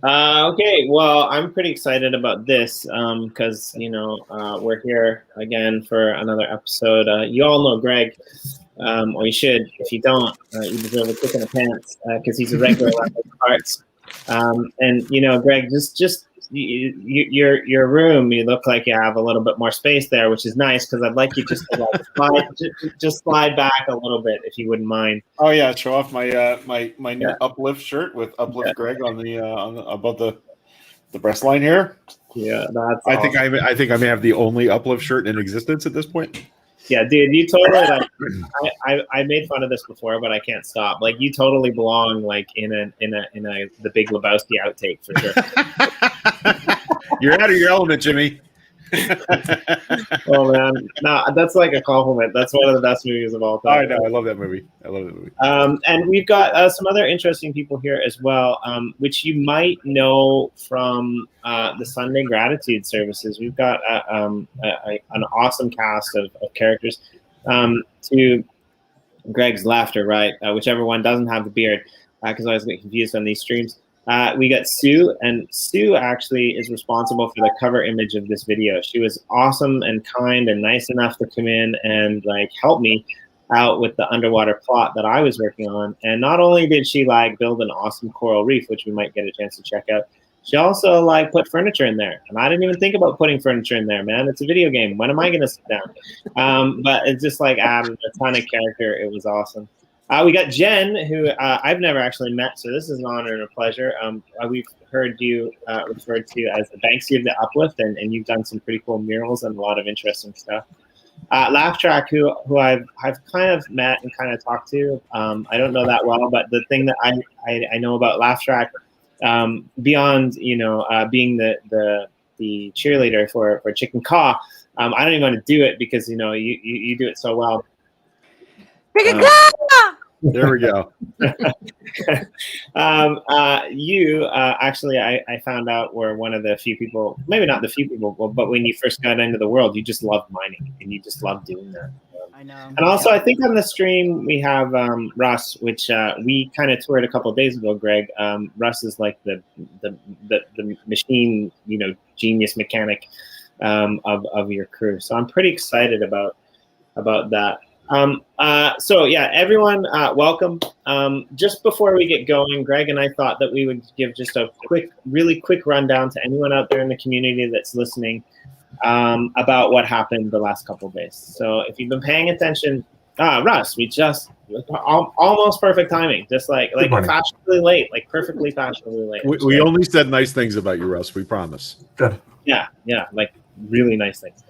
Okay, well, I'm pretty excited about this because, we're here again for another episode. You all know Greg, or you should. If you don't, you deserve a kick in the pants because he's a regular around these parts. And, Greg, just your room, you look like you have a little bit more space there, which is nice because I'd like you just to just slide back a little bit if you wouldn't mind. Oh yeah, show off my new Uplift shirt with Uplift Greg on the above the breast line here. Yeah, that's. I think I may have the only Uplift shirt in existence at this point. Yeah, dude, you totally I made fun of this before, but I can't stop. Like, you totally belong like in the Big Lebowski outtake for sure. You're out of your element, Jimmy. Oh man, no, that's like a compliment. That's one of the best movies of all time. I know, I love that movie. And we've got some other interesting people here as well, which you might know from the Sunday Gratitude services. We've got an awesome cast of characters. To Greg's laughter, right? Whichever one doesn't have the beard, because I always get confused on these streams. We got Sue, and Sue actually is responsible for the cover image of this video. She was awesome and kind and nice enough to come in and like help me out with the underwater plot that I was working on. And not only did she like build an awesome coral reef, which we might get a chance to check out, she also like put furniture in there. And I didn't even think about putting furniture in there, man. It's a video game. When am I going to sit down? But it's just like added a ton of character. It was awesome. We got Jen, who I've never actually met, so this is an honor and a pleasure. We've heard you referred to as the Banksy of the Uplift, and you've done some pretty cool murals and a lot of interesting stuff. Laugh Track, who I've kind of met and kind of talked to. I don't know that well, but the thing that I know about Laugh Track, beyond being the cheerleader for Chicken Caw, I don't even want to do it because you do it so well. Chicken Caw! There we go. You actually, I found out were one of the few people, maybe not the few people, but when you first got into the world, you just loved mining and you just loved doing that. I know. And also, I think on the stream we have Russ, which we kind of toured a couple of days ago. Greg, Russ is like the machine, genius mechanic of your crew. So I'm pretty excited about that. So yeah, everyone, welcome. Just before we get going, Greg and I thought that we would give just a really quick rundown to anyone out there in the community that's listening about what happened the last couple of days. So if you've been paying attention, Russ, we just almost perfect timing, just like fashionably late, like perfectly fashionably late. We only said nice things about you, Russ. We promise. Good. Yeah, like really nice things.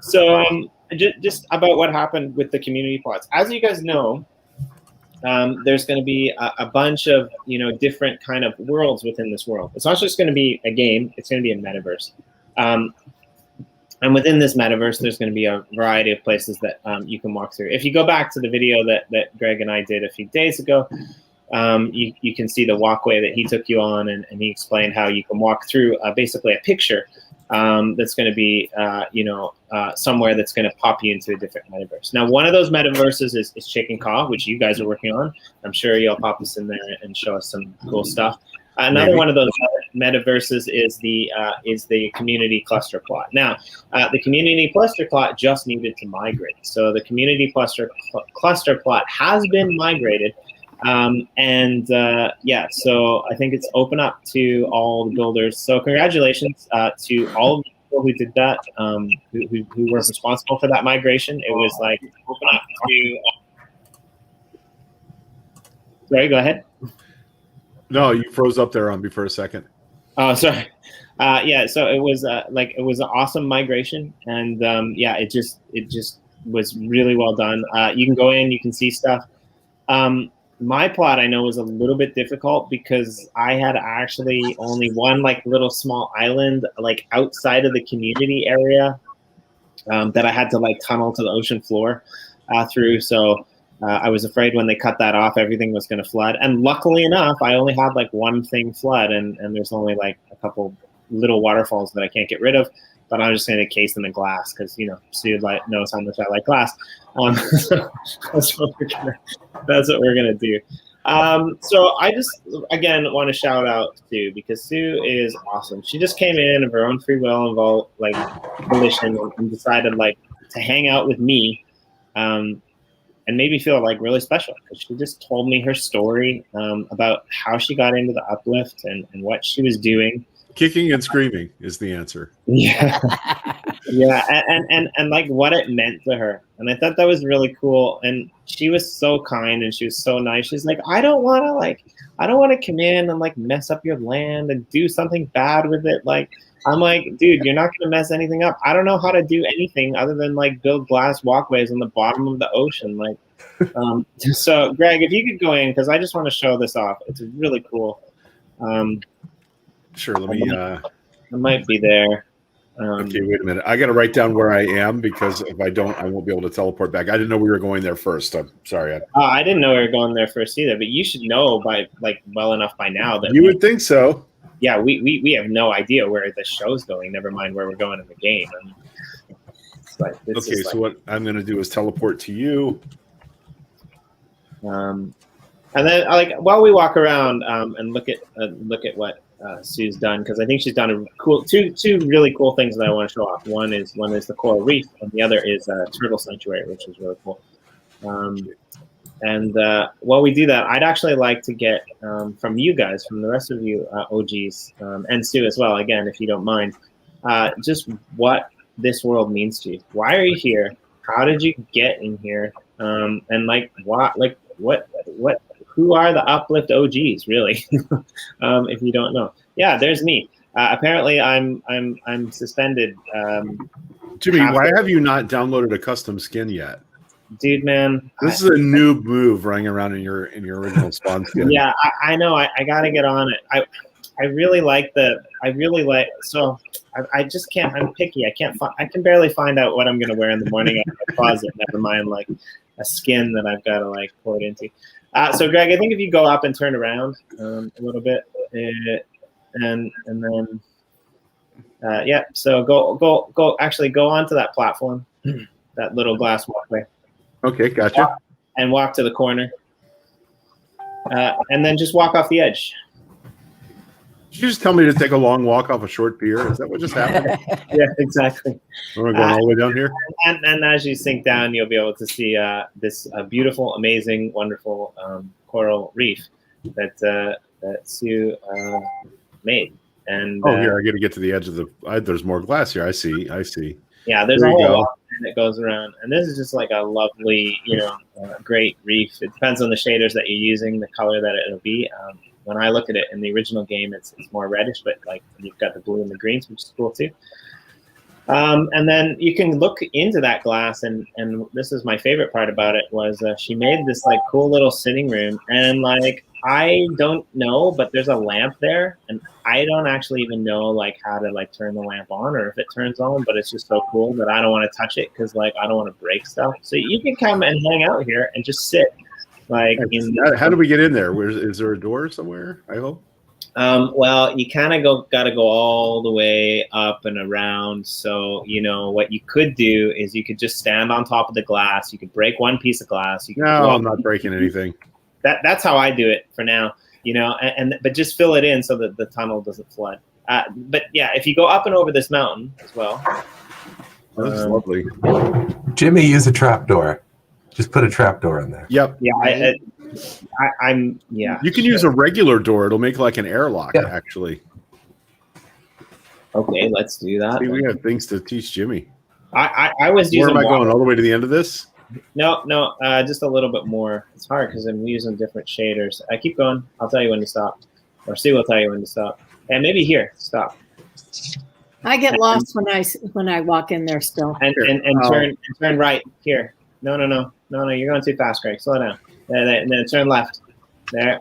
So just about what happened with the community plots. As you guys know, there's going to be a bunch of different kind of worlds within this world. It's not just going to be a game; it's going to be a metaverse. And within this metaverse, there's going to be a variety of places that you can walk through. If you go back to the video that Greg and I did a few days ago, you can see the walkway that he took you on, and he explained how you can walk through basically a picture that's going to be, somewhere that's going to pop you into a different metaverse. Now, one of those metaverses is Chicken Caw, which you guys are working on. I'm sure you'll pop us in there and show us some cool stuff. Another one of those metaverses is the community cluster plot. Now, the community cluster plot just needed to migrate. So the community cluster plot has been migrated. So I think it's open up to all the builders. So congratulations to all of the people who did that, who were responsible for that migration. It was like open up to. Sorry, go ahead. No, you froze up there on me for a second. Oh, sorry. So it was it was an awesome migration, and it just was really well done. You can go in, you can see stuff. My plot, I know, was a little bit difficult because I had actually only one little small island outside of the community area that I had to tunnel to the ocean floor through. So I was afraid when they cut that off, everything was going to flood. And luckily enough, I only had one thing flood, and there's only a couple little waterfalls that I can't get rid of. But I'm just going to case them in glass because Sue knows how much I like glass. So that's what we're gonna do. So I just, again, want to shout out Sue, because Sue is awesome. She just came in of her own free will and volition, and decided like to hang out with me, and made me feel like really special, because she just told me her story about how she got into the Uplift and what she was doing. Kicking and screaming is the answer. Yeah. Yeah, and like what it meant to her. And I thought that was really cool. And she was so kind and she was so nice. She's like, I don't want to come in and like mess up your land and do something bad with it. Like, I'm like, dude, you're not going to mess anything up. I don't know how to do anything other than like build glass walkways on the bottom of the ocean. Like, so Greg, if you could go in, because I just want to show this off. It's really cool. Sure. Let me, I might be there. Okay, wait a minute. I got to write down where I am, because if I don't, I won't be able to teleport back. I didn't know we were going there first. I'm sorry. I didn't know we were going there first either, but you should know by well enough by now that you would think so. Yeah, we have no idea where the show's going. Never mind where we're going in the game. Okay, so what I'm going to do is teleport to you. And then like while we walk around and look at what Sue's done, because I think she's done a cool two really cool things that I want to show off. One is the coral reef, and the other is a turtle sanctuary, which is really cool. And while we do that, I'd actually like to get from you guys, from the rest of you OGs, and Sue as well, again, if you don't mind, just what this world means to you. Why are you here? How did you get in here? And like what who are the Uplift OGs, really? If you don't know. Yeah, there's me. Apparently, I'm suspended. Jimmy, why have you not downloaded a custom skin yet? Dude, man, this is a noob move, running around in your original spawn skin. Yeah, I know. I gotta get on it. I really like So I just can't. I'm picky. I can barely find out what I'm gonna wear in the morning out of my closet. Never mind like a skin that I've got to like pour it into. So Greg, I think if you go up and turn around a little bit, and then yeah. So go. Actually, go onto that platform, that little glass walkway. Okay, gotcha. And walk to the corner, and then just walk off the edge. Did you just tell me to take a long walk off a short pier? Is that what just happened? Yeah, exactly. We're going all the way down here? And as you sink down, you'll be able to see this beautiful, amazing, wonderful coral reef that Sue made. And here, I got to get to the edge of the... there's more glass here. I see. Yeah, there's a whole lot that goes around. And this is just like a lovely, great reef. It depends on the shaders that you're using, the color that it'll be. When I look at it in the original game, it's more reddish, but like you've got the blue and the greens, which is cool too. And then you can look into that glass, and this is my favorite part about it was she made this like cool little sitting room, and like I don't know, but there's a lamp there, and I don't actually even know like how to like turn the lamp on or if it turns on, but it's just so cool that I don't want to touch it because like I don't want to break stuff. So you can come and hang out here and just sit. Like, how do we get in there? Is there a door somewhere? I hope. Well, you kind of got to go all the way up and around. So, what you could do is you could just stand on top of the glass. You could break one piece of glass. No, I'm not breaking anything. That's how I do it for now. But just fill it in so that the tunnel doesn't flood. But yeah, if you go up and over this mountain as well. Oh, this is lovely. Jimmy, use a trapdoor. Just put a trapdoor in there. Yep. Yeah, I'm. Yeah. You can use a regular door. It'll make like an airlock, actually. Okay, let's do that. See, we have things to teach Jimmy. I was using. Where am I going? All the way to the end of this? No, just a little bit more. It's hard because I'm using different shaders. I keep going. I'll tell you when to stop, or Sue will tell you when to stop. And maybe here, stop. I get lost when I walk in there still. And turn right here. No, you're going too fast, Greg. Slow down. And then turn left. There.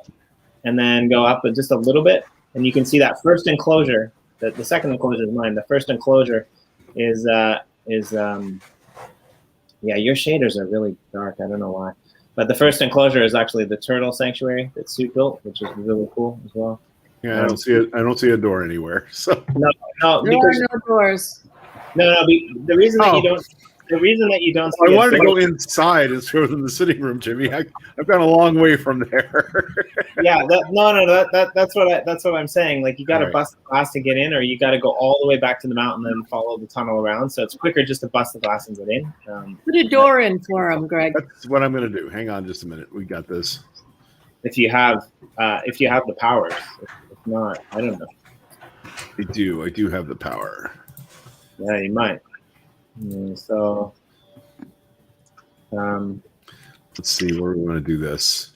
And then go up just a little bit. And you can see that first enclosure. The second enclosure is mine. The first enclosure is yeah, your shaders are really dark. I don't know why. But the first enclosure is actually the turtle sanctuary that Sue built, which is really cool as well. Yeah, I don't see it. I don't see a door anywhere. So no, there are no doors. No. The reason that you don't. the reason that you don't I see wanted to door- go inside and show them the sitting room, Jimmy. I've gone a long way from there. that's what I'm saying. Like you got to Right. bust the glass to get in, or you got to go all the way back to the mountain and follow the tunnel around. So it's quicker just to bust the glass and get in. Put a door in for him, Greg. That's what I'm going to do. Hang on just a minute. We got this. If you have the powers. If not, I don't know. I do have the power. Yeah, you might. So, Let's see where we want to do this.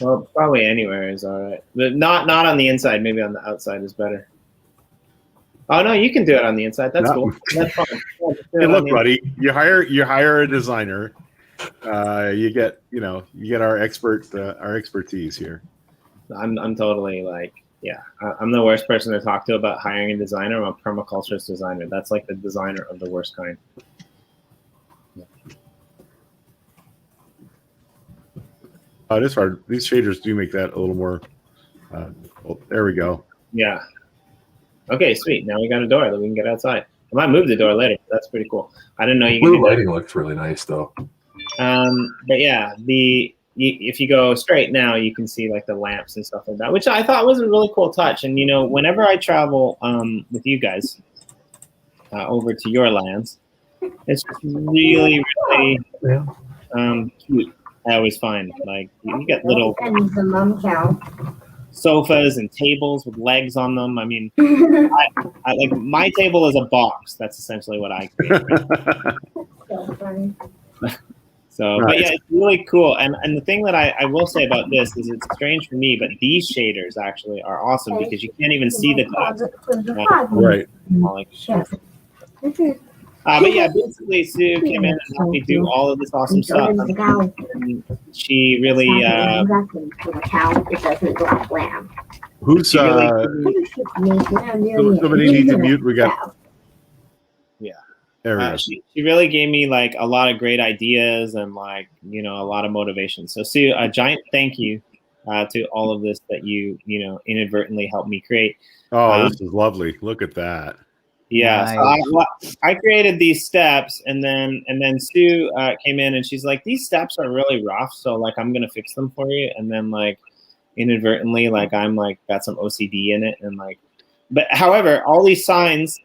well, probably anywhere is all right, but not on the inside. Maybe on the outside is better. Oh no, you can do it on the inside. That's No. cool. That's fine. Yeah, just do Hey, it on look, the buddy, you hire a designer. You get our expertise here. I'm totally like, yeah, I'm the worst person to talk to about hiring a designer. I'm a permaculturist designer. That's like the designer of the worst kind. It is hard. These shaders do make that a little more. There we go. Yeah. Okay, sweet. Now we got a door that we can get outside. I might move the door later. That's pretty cool. I didn't know you could Blue do that. lighting looks really nice, though. But yeah, if you go straight now, you can see like the lamps and stuff like that, which I thought was a really cool touch. And whenever I travel with you guys over to your lands, it's really, really cute. I always find like you get little sofas and tables with legs on them. I mean, I like my table is a box. That's essentially what I create. So, Nice. but yeah, it's really cool. And the thing that I will say about this is it's strange for me, but these shaders actually are awesome because you can't even see the glass. Right. But yeah, basically Sue came in and helped me do all of this awesome stuff. And she really, Who's somebody needs to mute? We got. Yeah. There we go. She really gave me like a lot of great ideas and like, a lot of motivation. So Sue, a giant thank you to all of this that you inadvertently helped me create. Oh, this is lovely. Look at that. Yeah, Nice. so I created these steps, and then Sue came in and she's like, "These steps are really rough, so like I'm gonna fix them for you." And then like inadvertently, like I'm like got some OCD in it, and like, but however, all these signs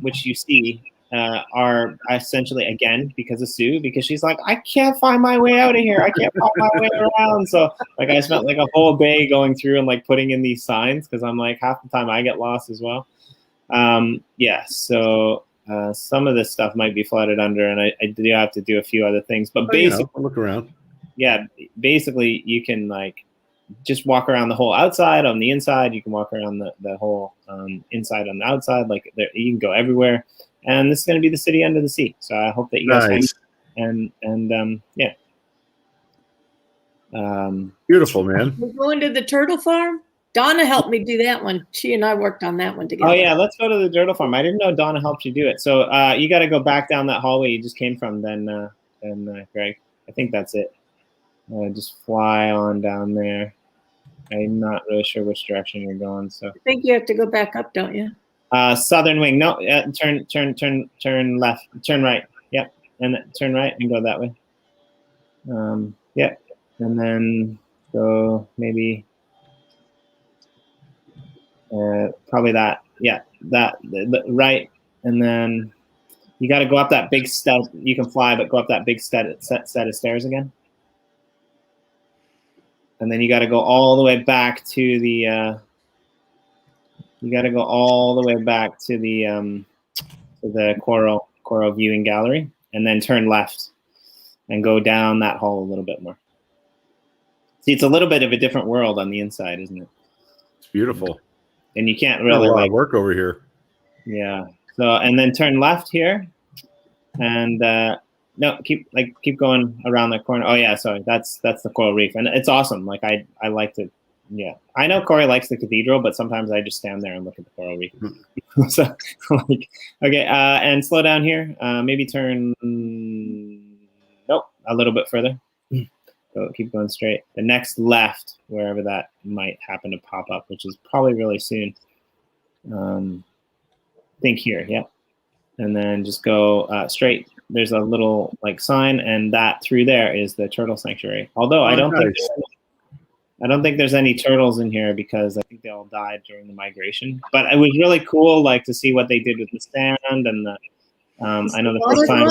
which you see are essentially again because of Sue, because she's like, "I can't find my way out of here. I can't find my way around." So like I spent like a whole day going through and like putting in these signs because I'm like half the time I get lost as well. So some of this stuff might be flooded under, and I do have to do a few other things. But basically, look around. Yeah, basically you can like just walk around the whole outside on the inside. You can walk around the whole inside on the outside. Like you can go everywhere. And this is going to be the city under the sea. So I hope that you guys Nice. yeah. Beautiful, man. We're going to the turtle farm. Donna helped me do that one. She and I worked on that one together. Oh yeah, let's go to the turtle farm. I didn't know Donna helped you do it. So you got to go back down that hallway you just came from. Then Greg, I think that's it. Just fly on down there. I'm not really sure which direction you're going. So I think you have to go back up, don't you? Southern wing. No, turn left. Turn right. Yep, and turn right and go that way. Yep, and then go maybe. Probably that, yeah, the right, and then you got to go up that big step. You can fly, but go up that big set of stairs again, and then you got to go all the way back to the. You got to go all the way back to the coral viewing gallery, and then turn left, and go down that hall a little bit more. See, it's a little bit of a different world on the inside, isn't it? It's beautiful. And you can't Really really a lot like of work over here. Yeah. So and then turn left here, and no, keep going around the corner. Oh yeah, sorry, that's the coral reef, and it's awesome. Like I like to. Yeah, I know Corey likes the cathedral, but sometimes I just stand there and look at the coral reef. So like, okay, and slow down here. Maybe turn. Nope, a little bit further. So keep going straight. The next left, wherever that might happen to pop up, which is probably really soon. Think here, yeah. And then just go straight there's a little like sign, and that through there is the turtle sanctuary. Although I don't think there's any turtles in here because I think they all died during the migration. But it was really cool, like to see what they did with the sand and the. I know the first time.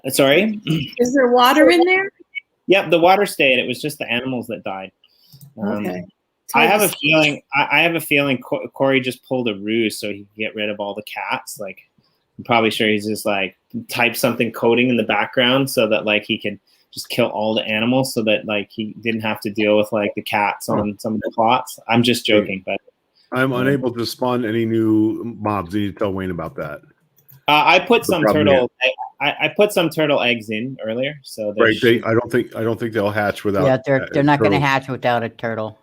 Sorry. Is there water in there? Yep, the water stayed. It was just the animals that died. Okay. I have a feeling. I have a feeling Corey just pulled a ruse so he could get rid of all the cats. Like, I'm probably sure he's just like typed something coding in the background so that like he could just kill all the animals so that like he didn't have to deal with like the cats on some of the plots. I'm just joking, but I'm unable to spawn any new mobs. You need to tell Wayne about that. I put some turtle. I put some turtle eggs in earlier, so right. I don't think they'll hatch without. Yeah, they're not going to hatch without a turtle.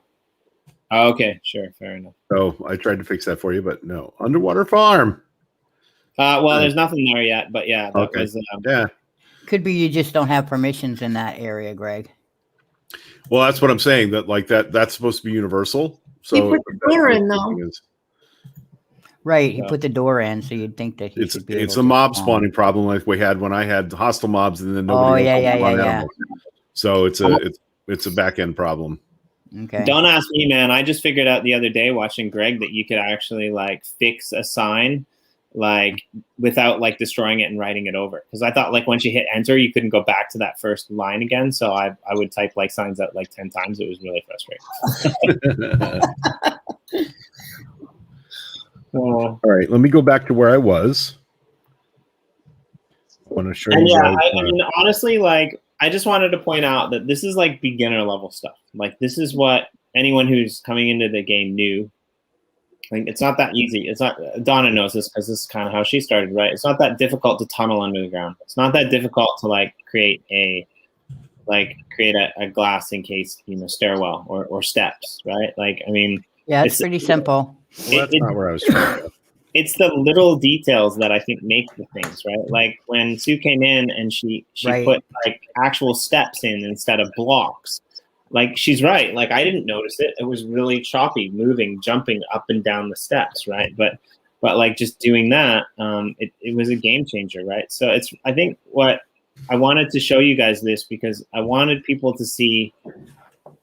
Oh, okay, sure, fair enough. So I tried to fix that for you, but no. Underwater farm. Well, there's nothing there yet, but yeah, that was. Yeah. Could be you just don't have permissions in that area, Greg. Well, that's what I'm saying. That's supposed to be universal. So You put the door in though. Right, he put the door in, so you'd think that he should be. It's a mob spawning problem like we had when I had hostile mobs, and then nobody. Yeah. So it's a back end problem. Okay. Don't ask me, man. I just figured out the other day watching Greg that you could actually like fix a sign like without like destroying it and writing it over. Because I thought like once you hit enter, you couldn't go back to that first line again. So I would type like signs out like 10 times. It was really frustrating. All right, let me go back to where I was. I want to show you. Yeah, I mean, honestly, like I just wanted to point out that this is like beginner level stuff. Like this is what anyone who's coming into the game knew. Like it's not that easy. It's not. Donna knows this because this is kind of how she started, right? It's not that difficult to tunnel under the ground. It's not that difficult to like create a glass encased stairwell or steps, right? Like I mean, yeah, it's pretty simple. Well, that's not where I was trying to go. It's the little details that I think make the things, right? Like when Sue came in and she put like actual steps in instead of blocks. Like she's right. Like I didn't notice it. It was really choppy, moving, jumping up and down the steps, right? But like just doing that, it was a game changer, right? So I think what I wanted to show you guys this because I wanted people to see,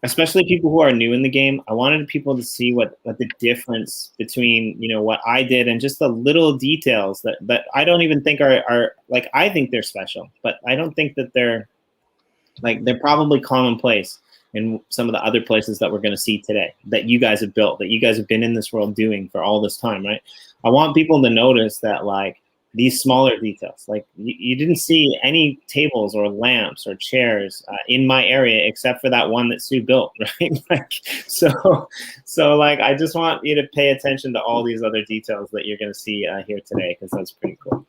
especially people who are new in the game, I wanted people to see what the difference between, what I did and just the little details that I don't even think are like, I think they're special, but I don't think that they're probably commonplace in some of the other places that we're going to see today that you guys have built, that you guys have been in this world doing for all this time, right? I want people to notice that like these smaller details, like you didn't see any tables or lamps or chairs in my area except for that one that Sue built, right? Like, so like I just want you to pay attention to all these other details that you're going to see here today because that's pretty cool.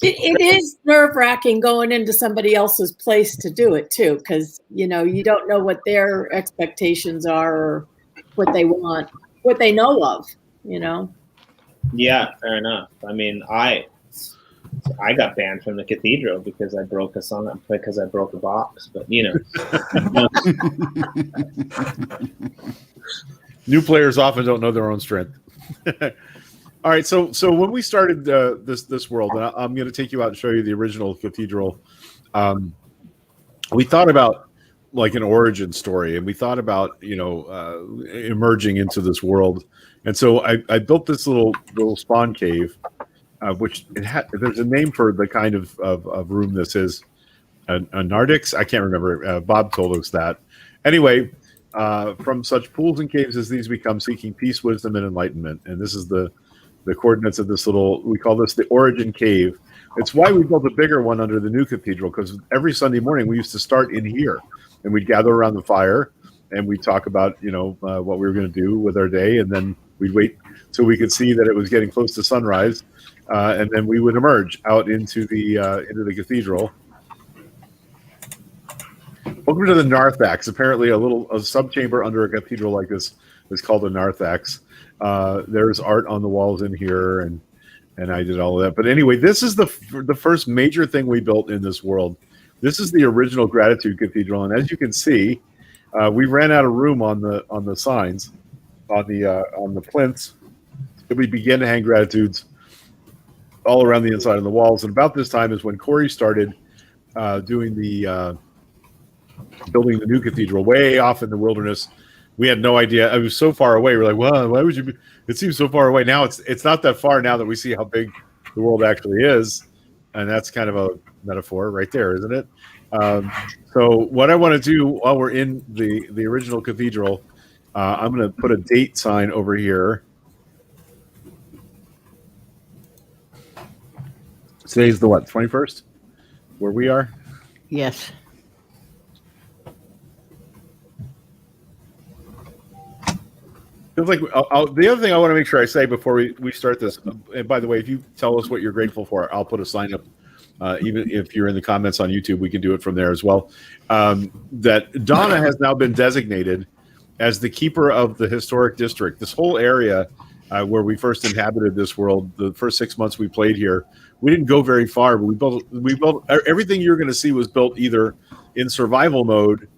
It is nerve-wracking going into somebody else's place to do it too, because you don't know what their expectations are or what they want, what they know of, Yeah, fair enough. I mean, I got banned from the cathedral because I broke a song, because I broke a box. But new players often don't know their own strength. All right, so when we started this world, and I'm going to take you out and show you the original cathedral. We thought about like an origin story, and we thought about emerging into this world. And so I built this little spawn cave, which there's a name for the kind of room this is, a Nardix. I can't remember. Bob told us that. Anyway, from such pools and caves as these, we come seeking peace, wisdom, and enlightenment. And this is the coordinates of this we call this the origin cave. It's why we built a bigger one under the new cathedral, because every Sunday morning we used to start in here, and we'd gather around the fire, and we'd talk about what we were going to do with our day, and then we'd wait till we could see that it was getting close to sunrise, and then we would emerge out into the cathedral. Welcome to the Narthex. Apparently, a subchamber under a cathedral like this is called a Narthex. There's art on the walls in here, and I did all of that. But anyway, this is the first major thing we built in this world. This is the original Gratitude Cathedral, and as you can see, we ran out of room on the signs, on the plinths. We began to hang gratitudes all around the inside of the walls. And about this time is when Corey started doing the building the new cathedral way off in the wilderness. We had no idea. It was so far away. We're like, well, why would you be? It seems so far away. Now it's not that far now that we see how big the world actually is. And that's kind of a metaphor right there, isn't it? So what I want to do while we're in the original cathedral, I'm going to put a date sign over here. Today's the what, 21st? Where we are? Yes. Feels like the other thing I want to make sure I say before we start this, and by the way, if you tell us what you're grateful for, I'll put a sign up. Even if you're in the comments on YouTube, we can do it from there as well. That Donna has now been designated as the keeper of the historic district. This whole area where we first inhabited this world, the first 6 months we played here, we didn't go very far, but we built everything you're going to see was built either in survival mode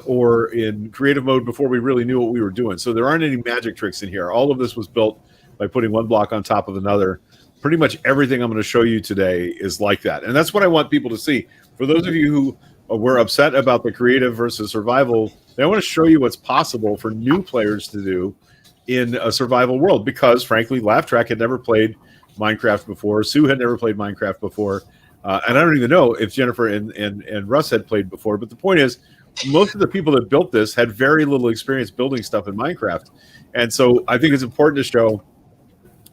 or in creative mode before we really knew what we were doing. So there aren't any magic tricks in here. All of this was built by putting one block on top of another. Pretty much everything I'm going to show you today is like that. And that's what I want people to see. For those of you who were upset about the creative versus survival, I want to show you what's possible for new players to do in a survival world. Because, frankly, Laugh Track had never played Minecraft before. Sue had never played Minecraft before. And I don't even know if Jennifer and Russ had played before. But the point is, most of the people that built this had very little experience building stuff in Minecraft. And so I think it's important to show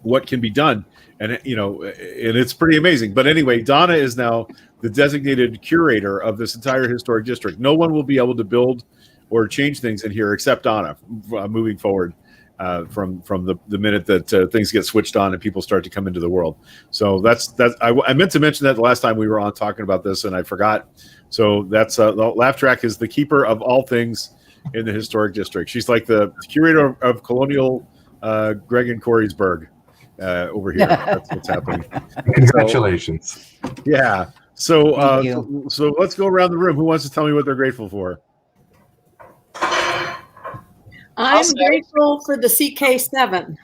what can be done. And, you know, and it's pretty amazing. But anyway, Donna is now the designated curator of this entire historic district. No one will be able to build or change things in here except Donna moving forward from the minute that things get switched on and people start to come into the world. So I meant to mention that the last time we were on talking about this and I forgot. So that's Laugh Track is the keeper of all things in the historic district. She's like the curator of colonial Greg and Corey's Burg. Over here, that's what's happening. Congratulations! So, yeah. So let's go around the room. Who wants to tell me what they're grateful for? I'm grateful for the CK7.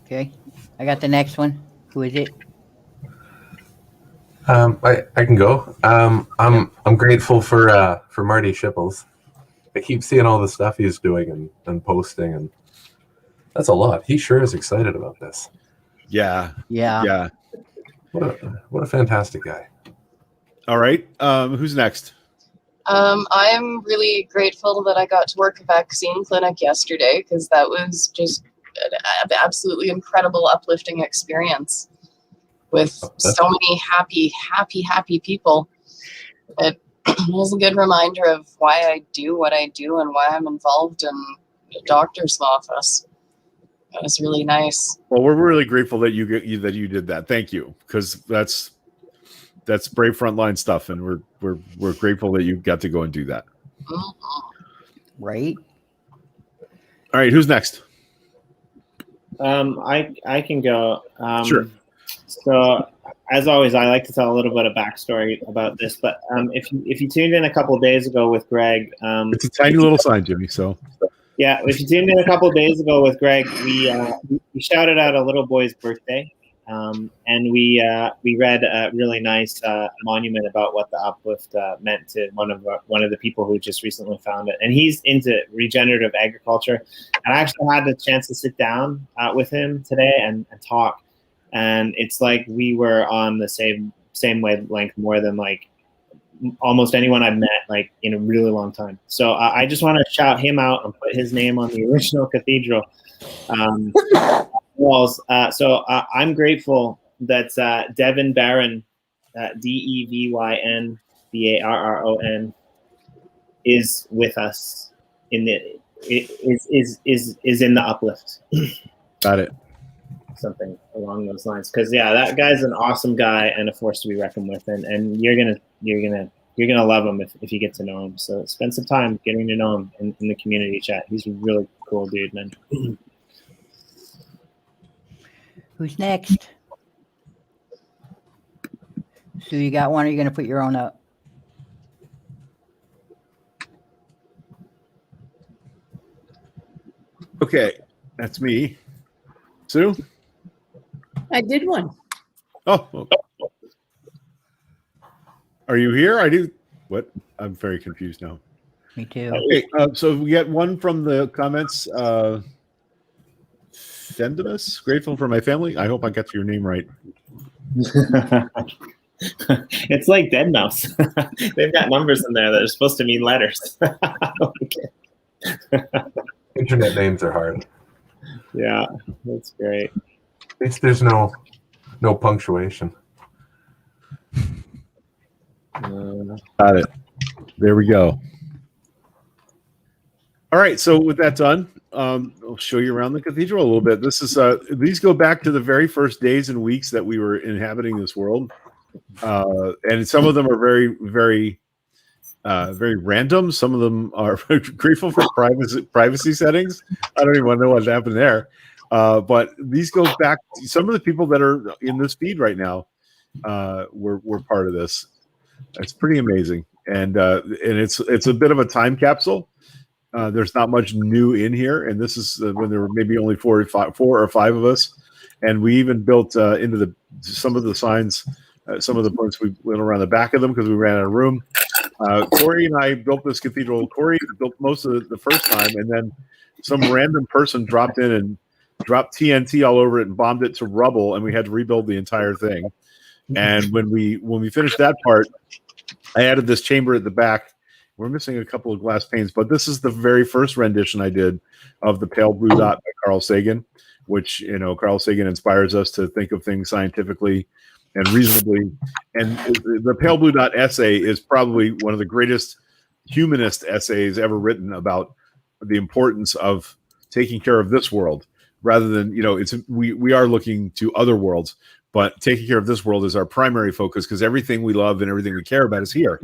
Okay. I got the next one. Who is it? I can go. I'm grateful for Marty Shipples. I keep seeing all the stuff he's doing and posting, and that's a lot. He sure is excited about this. Yeah. What a fantastic guy. All right. Who's next? I'm really grateful that I got to work a vaccine clinic yesterday because that was just an absolutely incredible, uplifting experience with so many happy people. It was a good reminder of why I do what I do and why I'm involved in the doctor's office. It was really nice. Well, we're really grateful that you did that. Thank you, because that's brave frontline stuff, and we're grateful that you got to go and do that. Mm-hmm. Right. All right, who's next? I can go. Sure. So, as always, I like to tell a little bit of backstory about this. But if you tuned in a couple of days ago with Greg, it's a tiny little sign, Jimmy. So. Yeah, if you tuned in a couple of days ago with Greg, we shouted out a little boy's birthday, and we read a really nice monument about what the uplift meant to one of the people who just recently found it, and he's into regenerative agriculture. And I actually had the chance to sit down with him today and talk, and it's like we were on the same wavelength more than like almost anyone I've met like in a really long time. So I just want to shout him out and put his name on the original cathedral walls. So I'm grateful that Devin Barron, DEVYN BARRON, is with us in the is in the uplift. Got it. Something along those lines, because that guy's an awesome guy and a force to be reckoned with, and you're gonna love him if you get to know him. So spend some time getting to know him in the community chat. He's a really cool dude, man. Who's next? So you got one, or are you gonna put your own up? Okay, that's me. Sue? I did one. Oh. Are you here? I do. What? I'm very confused now. Me too. Okay, so we get one from the comments. Fendimus, grateful for my family. I hope I got your name right. It's like Dead Mouse. They've got numbers in there that are supposed to mean letters. Internet names are hard. Yeah, that's great. At least there's no punctuation. Got it. There we go. All right. So with that done, I'll show you around the cathedral a little bit. This is these go back to the very first days and weeks that we were inhabiting this world, and some of them are very, very, very random. Some of them are grateful for privacy settings. I don't even know what happened there. But these go back. Some of the people that are in this feed right now were part of this. It's pretty amazing, and it's a bit of a time capsule. There's not much new in here, and this is when there were maybe only four or five of us, and we even built into some of the signs, some of the points we went around the back of them because we ran out of room. Corey and I built this cathedral. Corey built most of it the first time, and then some random person dropped in and dropped TNT all over it and bombed it to rubble, and we had to rebuild the entire thing. And when we finished that part, I added this chamber at the back. We're missing a couple of glass panes, but this is the very first rendition I did of the Pale Blue Dot by Carl Sagan, which, Carl Sagan inspires us to think of things scientifically and reasonably. And the Pale Blue Dot essay is probably one of the greatest humanist essays ever written about the importance of taking care of this world rather than, we are looking to other worlds, but taking care of this world is our primary focus because everything we love and everything we care about is here.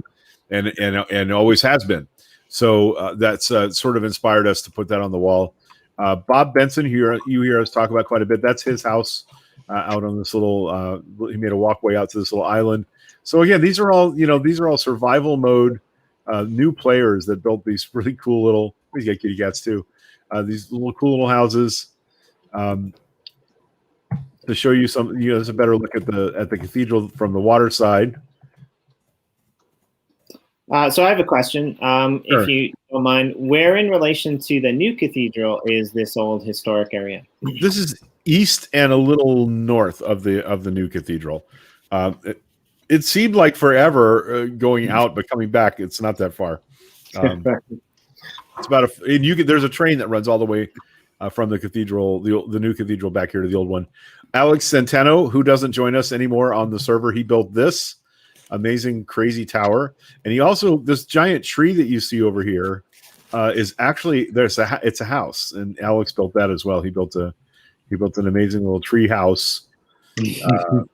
And always has been. So that's sort of inspired us to put that on the wall. Bob Benson, you hear us talk about quite a bit. That's his house out on this little. He made a walkway out to this little island. So again, these are all survival mode new players that built these really cool little. We got kitty cats too. These cool little houses. To show you some, there's a better look at the cathedral from the water side. So I have a question. Sure. If you don't mind, where in relation to the new cathedral is this old historic area? This is east and a little north of the new cathedral. It seemed like forever going out, but coming back, it's not that far. It's about there's a train that runs all the way from the cathedral, the new cathedral back here to the old one. Alex Centeno, who doesn't join us anymore on the server, he built this amazing crazy tower, and he also, this giant tree that you see over here is actually it's a house, and Alex built that as well. He built an amazing little tree house, and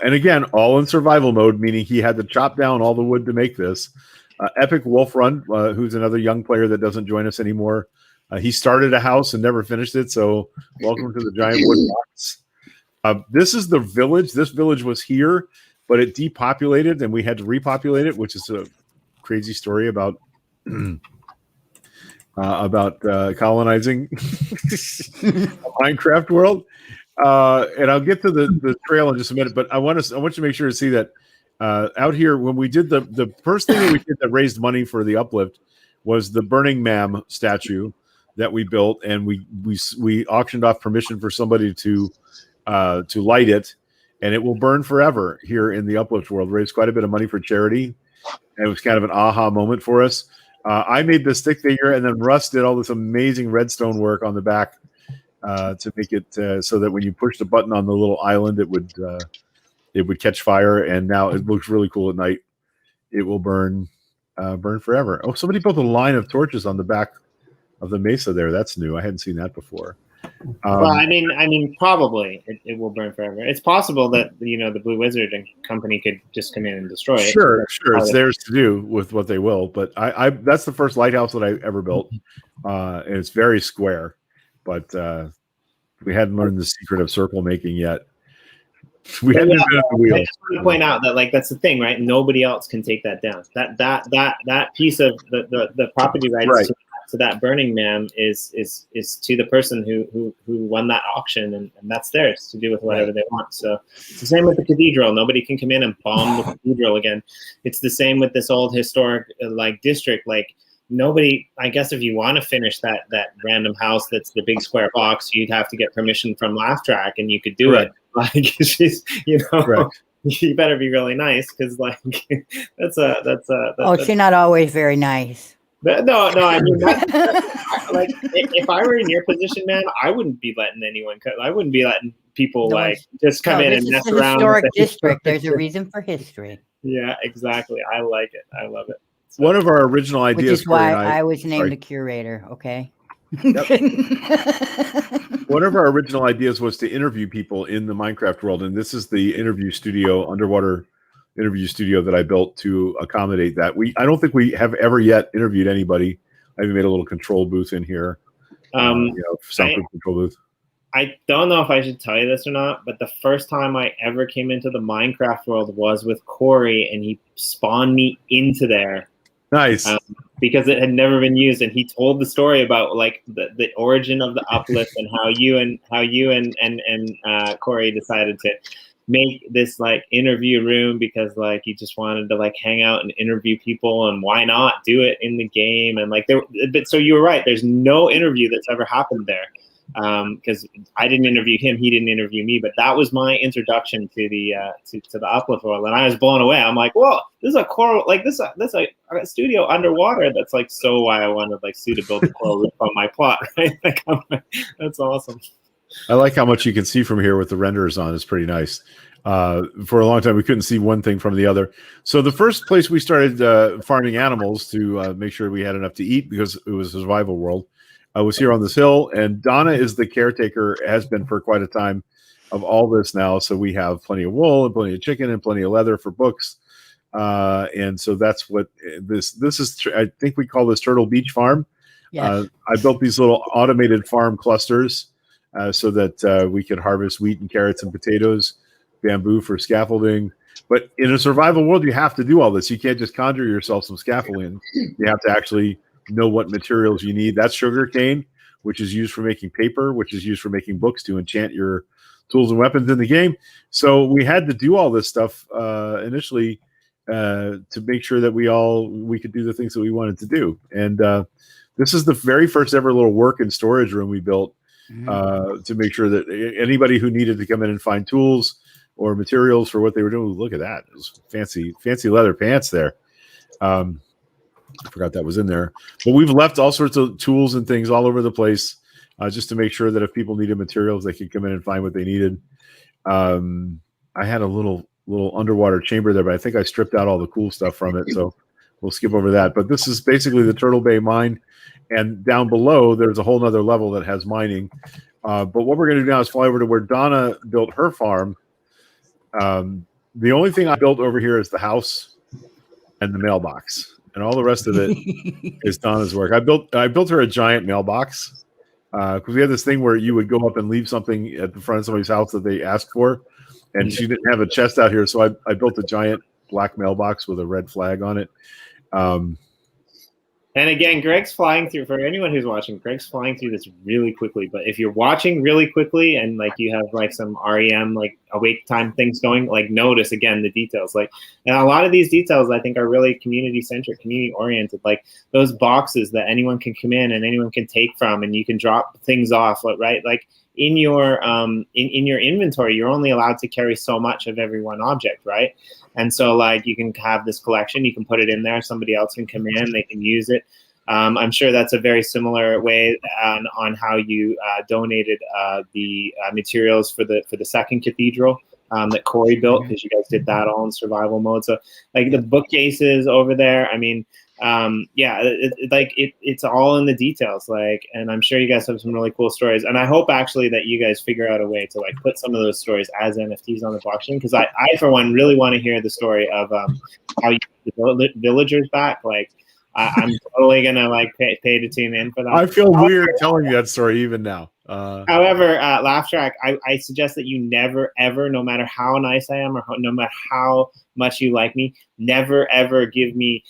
again, all in survival mode, meaning he had to chop down all the wood to make this. Epic Wolf Run, who's another young player that doesn't join us anymore, he started a house and never finished it, so welcome to the giant wood box. This is the village. This village was here, but it depopulated, and we had to repopulate it, which is a crazy story about colonizing a Minecraft world. And I'll get to the trail in just a minute, but I want you to make sure to see that out here when we did the first thing that we did that raised money for the uplift was the Burning Man statue that we built, and we auctioned off permission for somebody to light it. And it will burn forever here in the Uplift world. Raised quite a bit of money for charity. And it was kind of an aha moment for us. I made the stick figure, and then Russ did all this amazing redstone work on the back to make it so that when you push the button on the little island, it would catch fire. And now it looks really cool at night. It will burn forever. Oh, somebody built a line of torches on the back of the mesa there. That's new. I hadn't seen that before. Well, I mean, probably it will burn forever. It's possible that the Blue Wizard and company could just come in and destroy it. Sure, it's theirs to do with what they will. But I that's the first lighthouse that I ever built, and it's very square. But we hadn't learned the secret of circle making yet. We hadn't invented the wheel. I just want to point out that that's the thing, right? Nobody else can take that down. That piece of the property rights to that to that Burning Man is to the person who won that auction, and that's theirs to do with whatever they want. So it's the same with the cathedral. Nobody can come in and bomb the cathedral again. It's the same with this old historic like district. Like nobody, I guess if you want to finish that random house that's the big square box, you'd have to get permission from Laugh Track, and you could do it. Like she's, you know, you better be really nice, because like that's she's not always very nice. No, I mean, like if I were in your position, man, I wouldn't be letting anyone cut. I wouldn't be letting people just come in and mess around. Historic district. There's a reason for history. Yeah, exactly. I like it. I love it. So, one of our original ideas, which is why I was named the curator. Okay. Yep. One of our original ideas was to interview people in the Minecraft world, and this is the interview studio, underwater interview studio that I built to accommodate that. I don't think we have ever yet interviewed anybody. I even made a little control booth in here, soundproof control booth. I don't know if I should tell you this or not, but the first time I ever came into the Minecraft world was with Corey, and he spawned me into there. Nice. Because it had never been used, and he told the story about like the origin of the uplift and how you and Corey decided to make this like interview room, because like you just wanted to like hang out and interview people, and why not do it in the game? And like so you were right, there's no interview that's ever happened there, because I didn't interview him, he didn't interview me, but that was my introduction to the to the uplift world, and I was blown away. I'm like, whoa, this is a coral, like this is a studio underwater. That's like so why I wanted like Sue to build a coral reef on my plot, right? Like, that's awesome. I like how much you can see from here with the renders on. It's pretty nice. For a long time, we couldn't see one thing from the other. So the first place we started farming animals to make sure we had enough to eat, because it was a survival world, was here on this hill. And Donna is the caretaker, has been for quite a time, of all this now. So we have plenty of wool and plenty of chicken and plenty of leather for books. And so that's what this is. I think we call this Turtle Beach Farm. Yes. I built these little automated farm clusters so that we could harvest wheat and carrots and potatoes, bamboo for scaffolding. But in a survival world, you have to do all this. You can't just conjure yourself some scaffolding. You have to actually know what materials you need. That's sugar cane, which is used for making paper, which is used for making books to enchant your tools and weapons in the game. So we had to do all this stuff initially to make sure that we could do the things that we wanted to do. And this is the very first ever little work and storage room we built to make sure that anybody who needed to come in and find tools or materials for what they were doing, look at that. It was fancy leather pants there. I forgot that was in there. But we've left all sorts of tools and things all over the place just to make sure that if people needed materials, they could come in and find what they needed. I had a little underwater chamber there, but I think I stripped out all the cool stuff from it. So we'll skip over that. But this is basically the Turtle Bay mine. And down below, there's a whole nother level that has mining. But what we're going to do now is fly over to where Donna built her farm. The only thing I built over here is the house and the mailbox. And all the rest of it is Donna's work. I built her a giant mailbox because we had this thing where you would go up and leave something at the front of somebody's house that they asked for. And she didn't have a chest out here. So I built a giant black mailbox with a red flag on it. And again, Greg's flying through, for anyone who's watching, Greg's flying through this really quickly. But if you're watching really quickly and like you have like some REM, like awake time things going, like notice again the details. Like, and a lot of these details I think are really community centric, community oriented. Like those boxes that anyone can come in and anyone can take from, and you can drop things off, right? Like in your in your inventory, you're only allowed to carry so much of every one object, right? And so like you can have this collection, you can put it in there, somebody else can come in, they can use it. I'm sure that's a very similar way on how you donated the materials for the second cathedral that Corey built, because you guys did that all in survival mode. So like the bookcases over there, I mean, it's all in the details. Like, and I'm sure you guys have some really cool stories. And I hope actually that you guys figure out a way to like put some of those stories as NFTs on the blockchain, because I for one really want to hear the story of how you get the villagers back. Like, I'm totally gonna like pay to tune in for that. I feel weird telling you that story even now. However, laugh track, I suggest that you never, ever, no matter how nice I am or no matter how much you like me, never, ever give me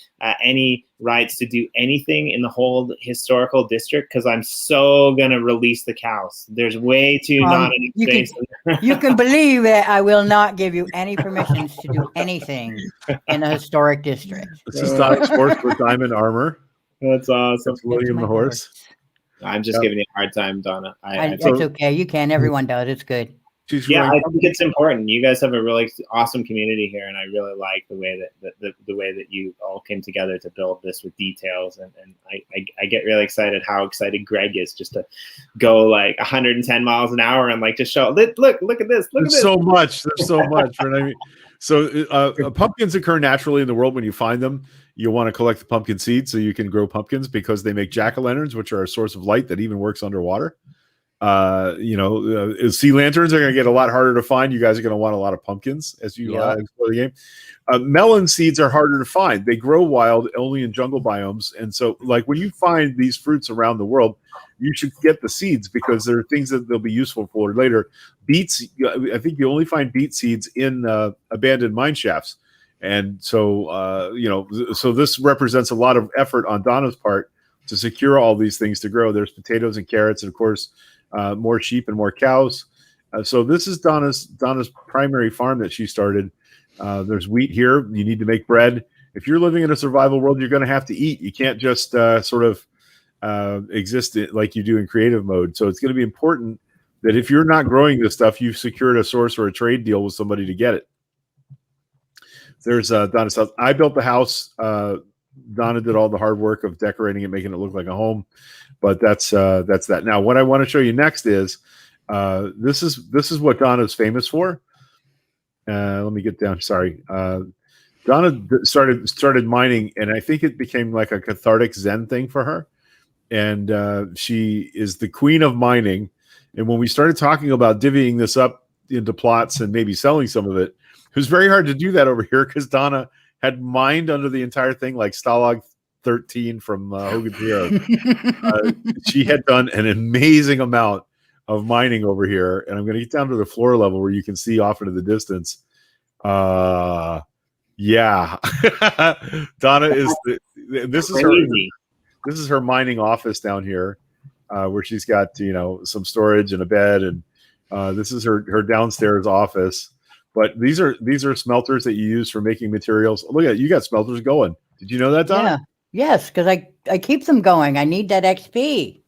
any rights to do anything in the whole historical district, because I'm so going to release the cows. There's way too not enough space. You can believe that I will not give you any permissions to do anything in a historic district. This is Donna's horse with diamond armor. That's awesome. That's William the horse. I'm just giving you a hard time, Donna. It's okay. You can. Everyone does. It's good. Yeah, I think it's important. You guys have a really awesome community here, and I really like the way that the way that you all came together to build this with details. And I get really excited how excited Greg is just to go like 110 miles an hour and like just show look at this. Look at this. There's so much. There's so much. Right? I mean, so pumpkins occur naturally in the world when you find them. You want to collect the pumpkin seeds so you can grow pumpkins because they make jack-o'-lanterns, which are a source of light that even works underwater. Sea lanterns are going to get a lot harder to find. You guys are going to want a lot of pumpkins as you explore the game. Melon seeds are harder to find. They grow wild only in jungle biomes. And so like when you find these fruits around the world, you should get the seeds because there are things that they'll be useful for later. Beets, I think you only find beet seeds in abandoned mine shafts. And so, so this represents a lot of effort on Donna's part to secure all these things to grow. There's potatoes and carrots, and of course, more sheep and more cows. So this is Donna's primary farm that she started. There's wheat here. You need to make bread. If you're living in a survival world, you're going to have to eat. You can't just sort of exist like you do in creative mode. So it's going to be important that if you're not growing this stuff, you've secured a source or a trade deal with somebody to get it. There's Donna's house. I built the house. Donna did all the hard work of decorating it, making it look like a home. But that's that. Now, what I want to show you next is this is what Donna's famous for. Let me get down. Sorry, Donna started mining, and I think it became like a cathartic Zen thing for her. And she is the queen of mining. And when we started talking about divvying this up into plots and maybe selling some of it, it was very hard to do that over here because Donna had mined under the entire thing like Stalag 13 from Hogan's Heroes. She had done an amazing amount of mining over here. And I'm going to get down to the floor level where you can see off into the distance. Yeah. Donna is this is her mining office down here where she's got, some storage and a bed. And this is her downstairs office. But these are smelters that you use for making materials. Look at you got smelters going. Did you know that, Donna? Yeah. Yes, because I keep them going. I need that XP.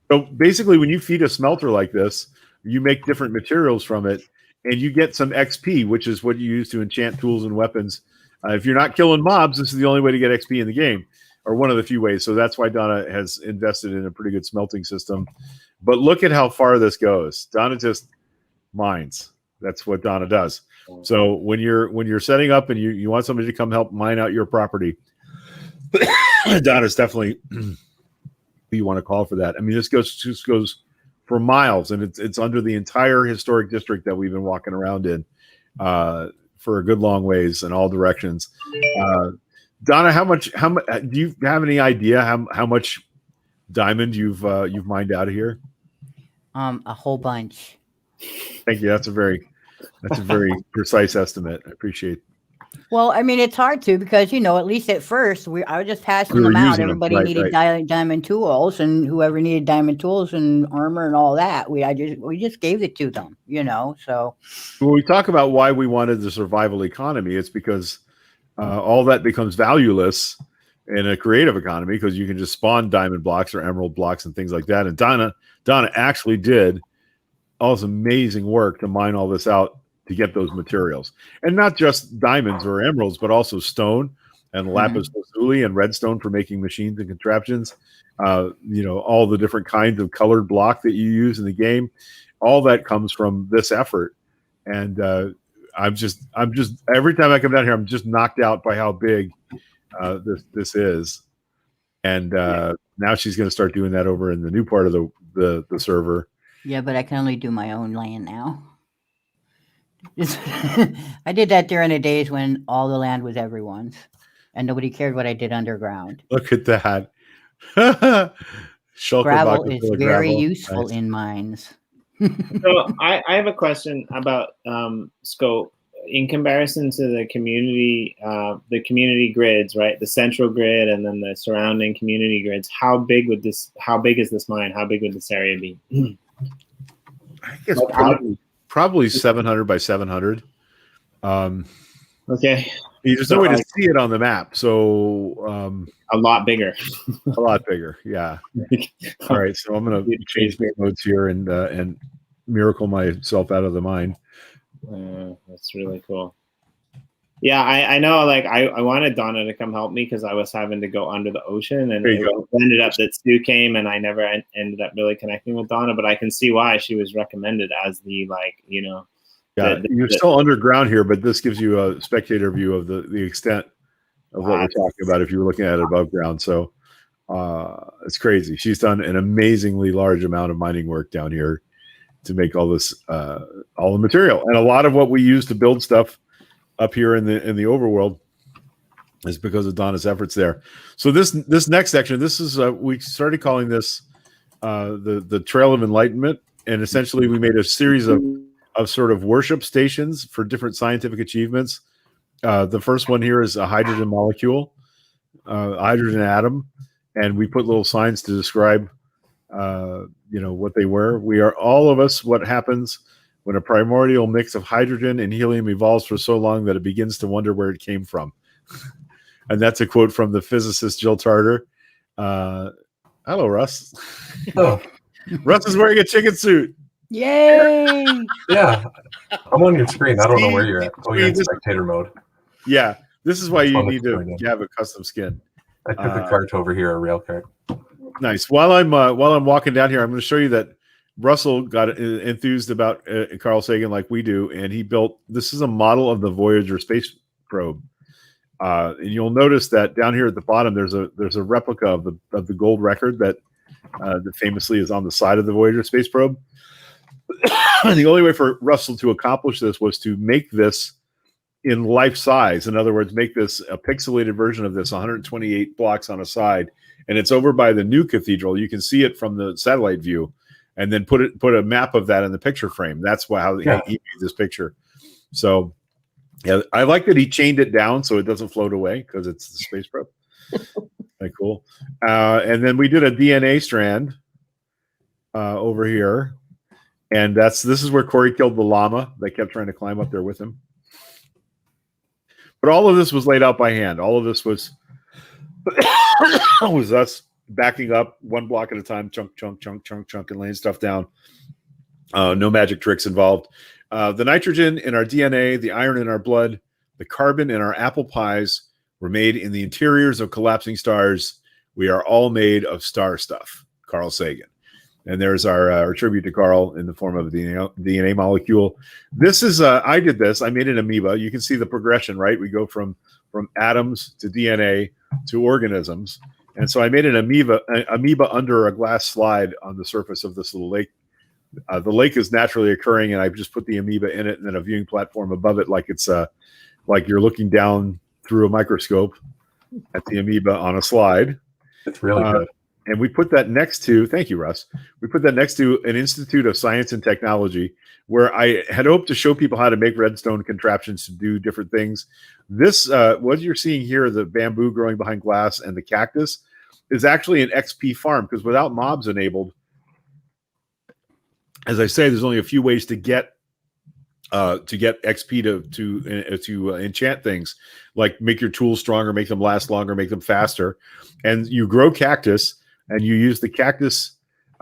So basically, when you feed a smelter like this, you make different materials from it, and you get some XP, which is what you use to enchant tools and weapons. If you're not killing mobs, this is the only way to get XP in the game, or one of the few ways. So that's why Donna has invested in a pretty good smelting system. But look at how far this goes. Donna just mines. That's what Donna does. So when you're setting up and you want somebody to come help mine out your property, Donna's definitely who you want to call for that. I mean, this just goes for miles, and it's under the entire historic district that we've been walking around in for a good long ways in all directions. Donna, how much do you have any idea how much diamond you've mined out of here? A whole bunch. Thank you. That's a very precise estimate. I appreciate it. Well, I mean, it's hard to because at least at first I was just passing them out. Everybody needed diamond tools, and whoever needed diamond tools and armor and all that, we just gave it to them. So when we talk about why we wanted the survival economy, it's because all that becomes valueless in a creative economy because you can just spawn diamond blocks or emerald blocks and things like that. And Donna actually did all this amazing work to mine all this out to get those materials, and not just diamonds or emeralds, but also stone and lapis lazuli and redstone for making machines and contraptions. All the different kinds of colored block that you use in the game, all that comes from this effort. And I'm just every time I come down here, I'm just knocked out by how big this is. And now she's going to start doing that over in the new part of the server. Yeah, but I can only do my own land now. I did that during the days when all the land was everyone's and nobody cared what I did underground. Look at that. Gravel is very useful in mines. So I have a question about scope in comparison to the community grids, right? The central grid and then the surrounding community grids. How big is this mine? How big would this area be? I think it's probably 700 by 700. Okay. There's no way to see it on the map, so a lot bigger. A lot bigger, yeah. All right, so I'm going to change my modes here and miracle myself out of the mine. That's really cool. Yeah, I know. Like, I wanted Donna to come help me because I was having to go under the ocean, and it ended up that Stu came, and I never ended up really connecting with Donna. But I can see why she was recommended as the Yeah, you're still underground here, but this gives you a spectator view of the extent of what we're talking about if you were looking at it above ground. So it's crazy. She's done an amazingly large amount of mining work down here to make all this, all the material. And a lot of what we use to build stuff up here in the overworld is because of Donna's efforts there. So this next section, this is we started calling this the Trail of Enlightenment, and essentially we made a series of sort of worship stations for different scientific achievements. The first one here is a hydrogen molecule, hydrogen atom, and we put little signs to describe, what they were. We are all of us what happens when a primordial mix of hydrogen and helium evolves for so long that it begins to wonder where it came from. And that's a quote from the physicist Jill Tarter. Hello, Russ. Oh. Russ is wearing a chicken suit. Yay! Yeah, I'm on your screen. I don't know where you're at. Oh, you're in spectator mode. Yeah, this is why you need to have a custom skin. I took a cart over here, a rail cart. Nice. While I'm walking down here, I'm going to show you that Russell got enthused about Carl Sagan like we do, and he built. This is a model of the Voyager space probe, and you'll notice that down here at the bottom there's a replica of the gold record that famously is on the side of the Voyager space probe. And the only way for Russell to accomplish this was to make this in life size. In other words, make this a pixelated version of this, 128 blocks on a side, and it's over by the new cathedral. You can see it from the satellite view, and then put a map of that in the picture frame. That's how he made this picture. So, yeah, I like that he chained it down so it doesn't float away because it's the space probe. Very cool. And then we did a DNA strand over here. And this is where Corey killed the llama. They kept trying to climb up there with him. But all of this was laid out by hand. All of this was us backing up one block at a time, chunk, and laying stuff down. No magic tricks involved. The nitrogen in our DNA, the iron in our blood, the carbon in our apple pies were made in the interiors of collapsing stars. We are all made of star stuff. Carl Sagan. And there's our tribute to Carl in the form of a DNA molecule. This is, I did this. I made an amoeba. You can see the progression, right? We go from atoms to DNA to organisms. And so I made an amoeba under a glass slide on the surface of this little lake. The lake is naturally occurring, and I just put the amoeba in it and then a viewing platform above it like it's like you're looking down through a microscope at the amoeba on a slide. It's really good. And we put that next to, thank you, Russ. We put that next to an Institute of Science and Technology where I had hoped to show people how to make redstone contraptions to do different things. This, what you're seeing here, the bamboo growing behind glass and the cactus, is actually an XP farm because without mobs enabled, as I say, there's only a few ways to get XP to enchant things, like make your tools stronger, make them last longer, make them faster, and you grow cactus. And you use the cactus,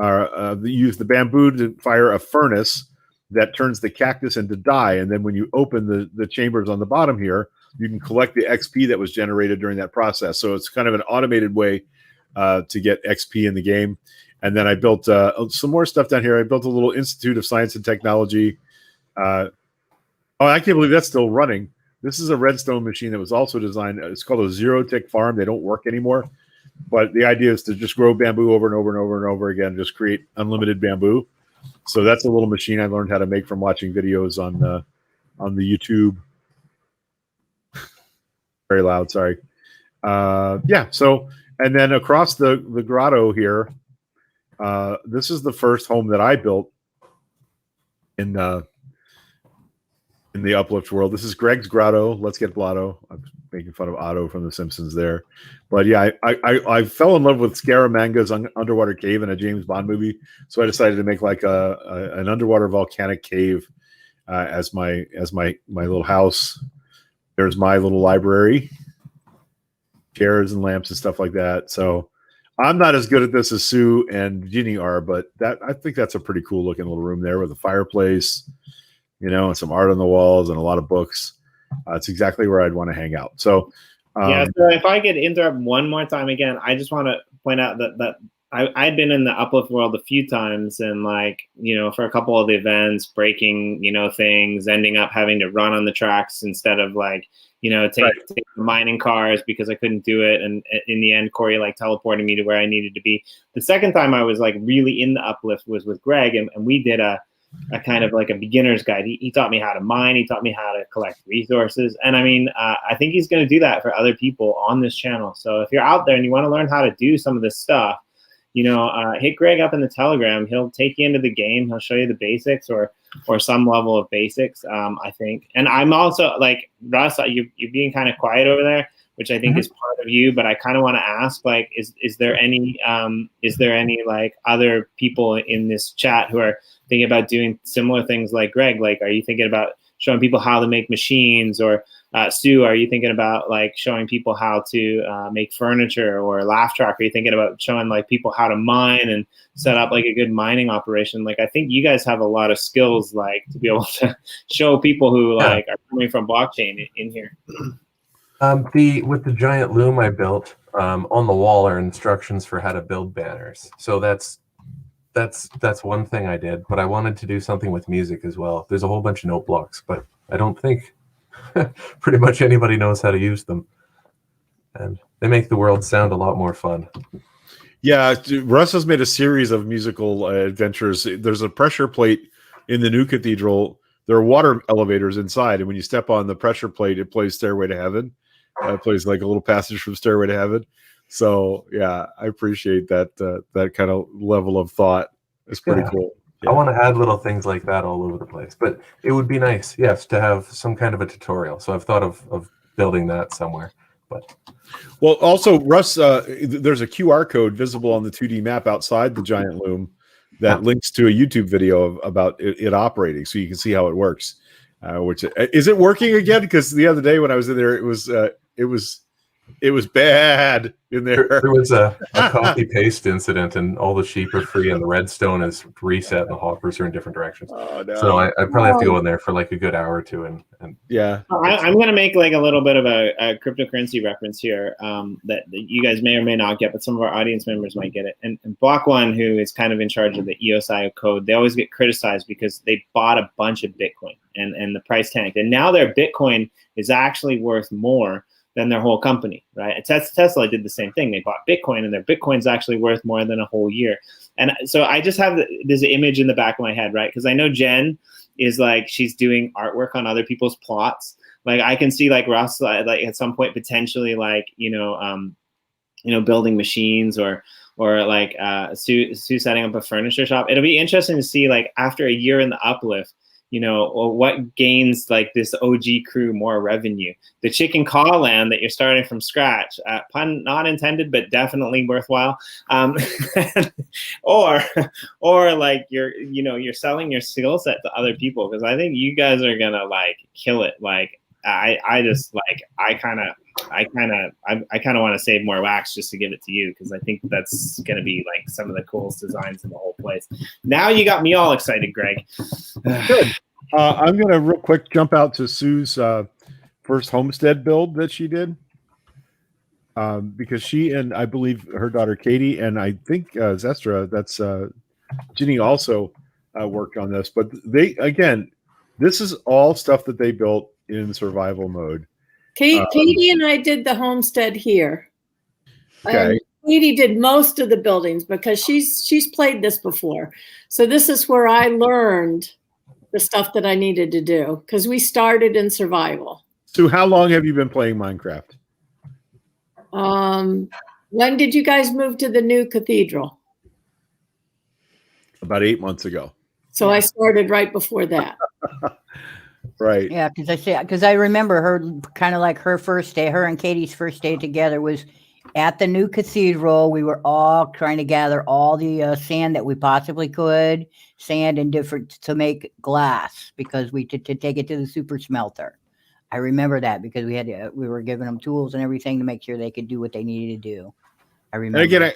use the bamboo to fire a furnace that turns the cactus into dye. And then when you open the chambers on the bottom here, you can collect the XP that was generated during that process. So it's kind of an automated way to get XP in the game. And then I built some more stuff down here. I built a little Institute of Science and Technology. I can't believe that's still running. This is a redstone machine that was also designed. It's called a zero-tick farm. They don't work anymore. But the idea is to just grow bamboo over and over and over and over again, just create unlimited bamboo. So that's a little machine I learned how to make from watching videos on the YouTube. Very loud, sorry. So, and then across the grotto here, This is the first home that I built in the Uplift world. This is Greg's grotto. Let's get Blotto. I'm making fun of Otto from The Simpsons there, but yeah, I fell in love with Scaramanga's underwater cave in a James Bond movie, so I decided to make like an underwater volcanic cave as my little house. There's my little library, chairs and lamps and stuff like that. So I'm not as good at this as Sue and Ginny are, but I think that's a pretty cool looking little room there with a fireplace, and some art on the walls and a lot of books. It's exactly where I'd want to hang out. So yeah. So if I could interrupt one more time again, I just want to point out that I've been in the Uplift world a few times, and for a couple of the events, breaking things, ending up having to run on the tracks instead of take the mining cars because I couldn't do it, and in the end Corey teleported me to where I needed to be. The second time I was really in the Uplift was with Greg, and we did a kind of a beginner's guide. He taught me how to mine, he taught me how to collect resources, and I think he's going to do that for other people on this channel. So if you're out there and you want to learn how to do some of this stuff, hit Greg up in the Telegram. He'll take you into the game. He'll show you the basics or some level of basics, I think. And I'm also Russ, you're being kind of quiet over there, which I think is part of you, but I kind of want to ask, is there any other people in this chat who are thinking about doing similar things like Greg? Are you thinking about showing people how to make machines, or Sue, are you thinking about showing people how to make furniture, or Laugh Track, are you thinking about showing people how to mine and set up a good mining operation? I think you guys have a lot of skills to be able to show people who are coming from blockchain in here. With the giant loom I built, on the wall are instructions for how to build banners. So that's one thing I did, but I wanted to do something with music as well. There's a whole bunch of note blocks, but I don't think pretty much anybody knows how to use them, and they make the world sound a lot more fun. Yeah, Russ has made a series of musical adventures. There's a pressure plate in the new cathedral. There are water elevators inside, and when you step on the pressure plate, it plays Stairway to Heaven. It plays a little passage from Stairway to Heaven. So yeah, I appreciate that that kind of level of thought. It's pretty cool. Yeah. I want to add little things like that all over the place, but it would be nice, yes, to have some kind of a tutorial. So I've thought of building that somewhere. But well, also Russ, there's a QR code visible on the 2D map outside the giant loom that links to a YouTube video about it operating, so you can see how it works. Which is it working again? Because the other day when I was in there, it was bad in there. There was a copy paste incident, and all the sheep are free, and the redstone is reset, and the hoppers are in different directions. Oh, no. So I probably have to go in there for a good hour or two, and yeah. I'm going to make a little bit of a cryptocurrency reference here that you guys may or may not get, but some of our audience members might get it. And Block One, who is kind of in charge of the EOSIO code, they always get criticized because they bought a bunch of Bitcoin and the price tanked, and now their Bitcoin is actually worth more than their whole company, right? Tesla did the same thing. They bought Bitcoin, and their Bitcoin's actually worth more than a whole year. And so I just have this image in the back of my head, right? Because I know Jen is she's doing artwork on other people's plots. I can see Russ at some point potentially building machines or Sue setting up a furniture shop. It'll be interesting to see after a year in the Uplift, what gains this OG crew more revenue. The chicken call land that you're starting from scratch, pun not intended, but definitely worthwhile. Or you're selling your skill set to other people, because I think you guys are gonna kill it. I kind of want to save more wax just to give it to you, because I think that's going to be some of the coolest designs in the whole place. Now you got me all excited, Greg. Good. I'm going to real quick jump out to Sue's first homestead build that she did, because she and I believe her daughter Katie and I think Zestra, that's Ginny, also worked on this. But this is all stuff that they built in survival mode. Katie and I did the homestead here. Okay. Katie did most of the buildings because she's played this before. So this is where I learned the stuff that I needed to do, because we started in survival. So how long have you been playing Minecraft? When did you guys move to the new cathedral? About 8 months ago. So I started right before that. Right. Yeah, because I remember her kind of like her first day, her and Katie's first day together was at the new cathedral. We were all trying to gather all the sand that we possibly could, sand and different to make glass because to take it to the super smelter. I remember that because we were giving them tools and everything to make sure they could do what they needed to do. I remember. And again,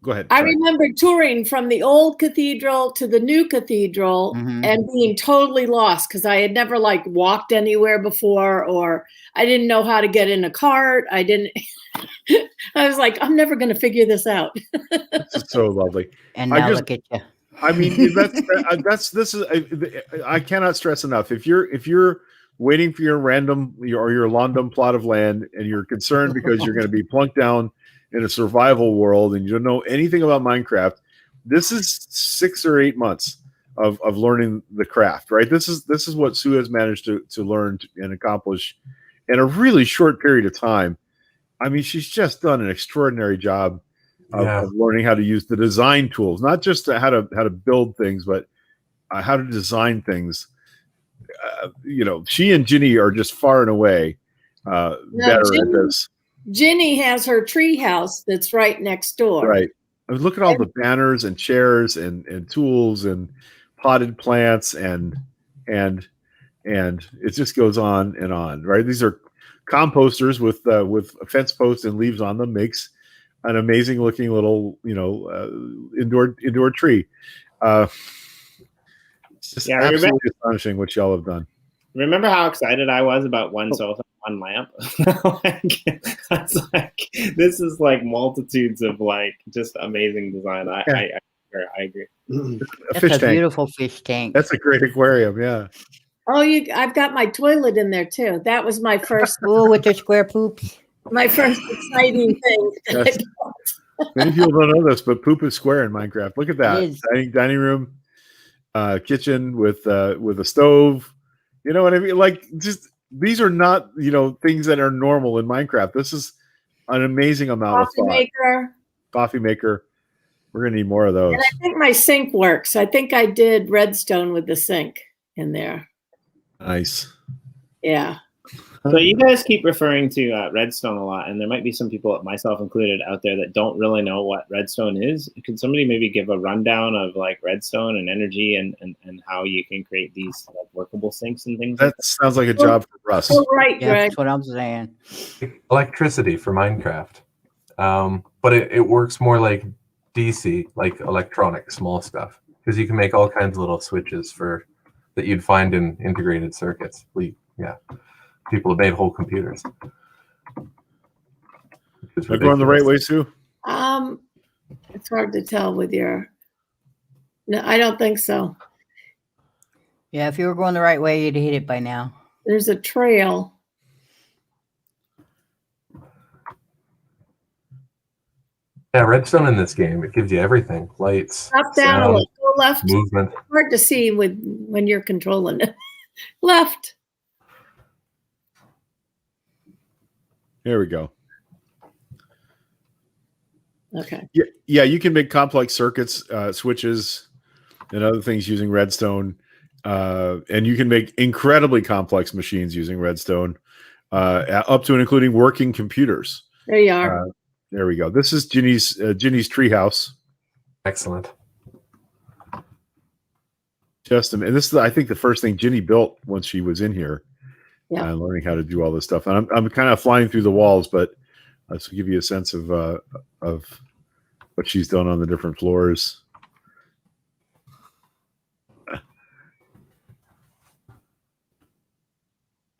go ahead. I remember touring from the old cathedral to the new cathedral and being totally lost because I had never like walked anywhere before, or I didn't know how to get in a cart. I was like, I'm never going to figure this out. This is so lovely. And now look at you. I mean, I cannot stress enough. If you're waiting for your random plot of land and you're concerned because you're going to be plunked down in a survival world and you don't know anything about Minecraft, this is 6 or 8 months of learning the craft, right? This is what Sue has managed to learn and accomplish in a really short period of time. I mean, she's just done an extraordinary job of learning how to use the design tools, not just how to build things, but how to design things. She and Ginny are just far and away better at this. Ginny has her tree house that's right next door. Right. I mean, look at all the banners and chairs and tools and potted plants and it just goes on and on. Right. These are composters with fence posts and leaves on them. Makes an amazing looking little indoor tree. It's just absolutely astonishing what y'all have done. Remember how excited I was about one sofa, one lamp? This is like multitudes of like just amazing design. I agree. That's a beautiful fish tank. That's a great aquarium. Yeah. Oh, I've got my toilet in there too. That was my first. Oh, with the square poops. My first exciting thing. Yes. Many people don't know this, but poop is square in Minecraft. Look at that dining room, kitchen with a stove. You know what I mean? Like, just these are not things that are normal in Minecraft. This is an amazing amount of thought. Coffee maker. We're gonna need more of those. And I think my sink works. I think I did redstone with the sink in there. Nice. Yeah. So you guys keep referring to redstone a lot, and there might be some people, myself included, out there that don't really know what redstone is. Could somebody maybe give a rundown of like redstone and energy and how you can create these like workable sinks and things? That sounds like a job for Russ. Oh, right, yeah, that's what I'm saying. Electricity for Minecraft, but it works more like DC, like electronic small stuff, because you can make all kinds of little switches that you'd find in integrated circuits. People have made whole computers. Am I going the right way, Sue? It's hard to tell with your. No, I don't think so. Yeah, if you were going the right way, you'd hit it by now. There's a trail. Yeah, redstone in this game, it gives you everything. Lights, up, down, sound, go left. movement. Hard to see when you're controlling it. Left. There we go. Okay. Yeah, you can make complex circuits, switches, and other things using redstone, and you can make incredibly complex machines using redstone, up to and including working computers. There you are. There we go. This is Ginny's treehouse. Excellent. And this is, I think, the first thing Ginny built once she was in here. Yeah. Learning how to do all this stuff. And I'm kind of flying through the walls, but to give you a sense of what she's done on the different floors.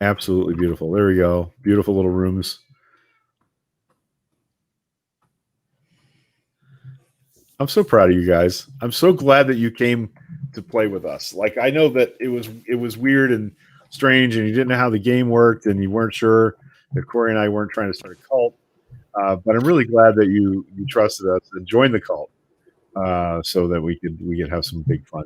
Absolutely beautiful. There we go. Beautiful little rooms. I'm so proud of you guys. I'm so glad that you came to play with us. Like, I know that it was weird and strange, and you didn't know how the game worked, and you weren't sure that Corey and I weren't trying to start a cult. But I'm really glad that you trusted us and joined the cult, so that we could have some big fun.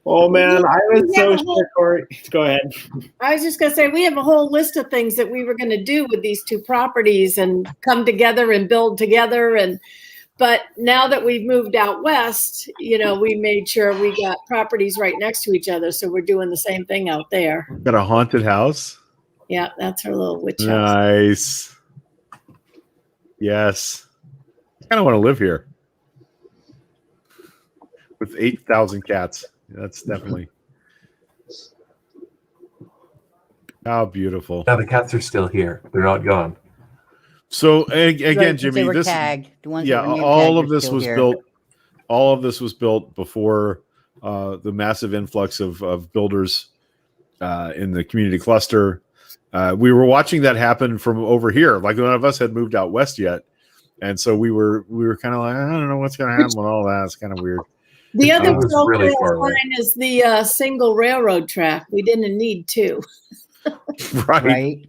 Oh man, I was so sure, Corey. Go ahead. I was just gonna say we have a whole list of things that we were gonna do with these two properties and come together and build together, and But now that we've moved out west, we made sure we got properties right next to each other. So we're doing the same thing out there. Got a haunted house? Yeah, that's her little witch house. Nice. Yes. I kind of want to live here. With 8,000 cats. That's definitely... How beautiful. Yeah, the cats are still here. They're not gone. So again, Jimmy, they were this tagged. The ones yeah, that were name all tagged of are this still was here. built. All of this was built before the massive influx of builders in the community cluster. We were watching that happen from over here. Like none of us had moved out west yet, and so we were kind of like, I don't know what's going to happen with all that. It's kind of weird. The other It was really far away. sign is the single railroad track. We didn't need two. Right.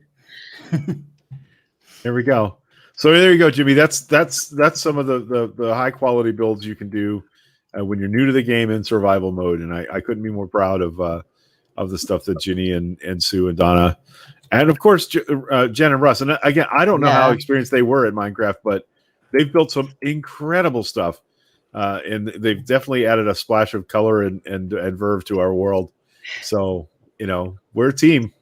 There we go. So there you go, Jimmy. That's some of the high quality builds you can do when you're new to the game in survival mode. And I couldn't be more proud of the stuff that Ginny and Sue and Donna, and of course Jen and Russ. And again, I don't know how experienced they were at Minecraft, but they've built some incredible stuff, and they've definitely added a splash of color and verve to our world. So we're a team.